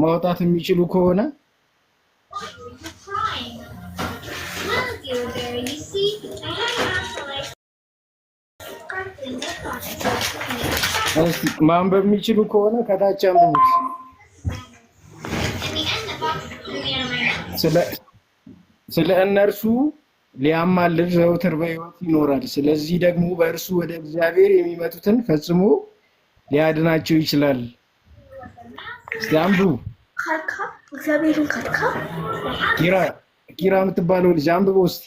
ማውጣት የሚችሉ ከሆነ ማንበብ የሚችሉ ከሆነ ከታች አንብቡት። ስለ እነርሱ ሊያማልድ ዘወትር በሕይወት ይኖራል። ስለዚህ ደግሞ በእርሱ ወደ እግዚአብሔር የሚመጡትን ፈጽሞ ሊያድናቸው ይችላል። እስቲ አንብቡ። እግዚአብሔርን ካልካ ኪራ የምትባለው ልጅ አንብበው እስቲ።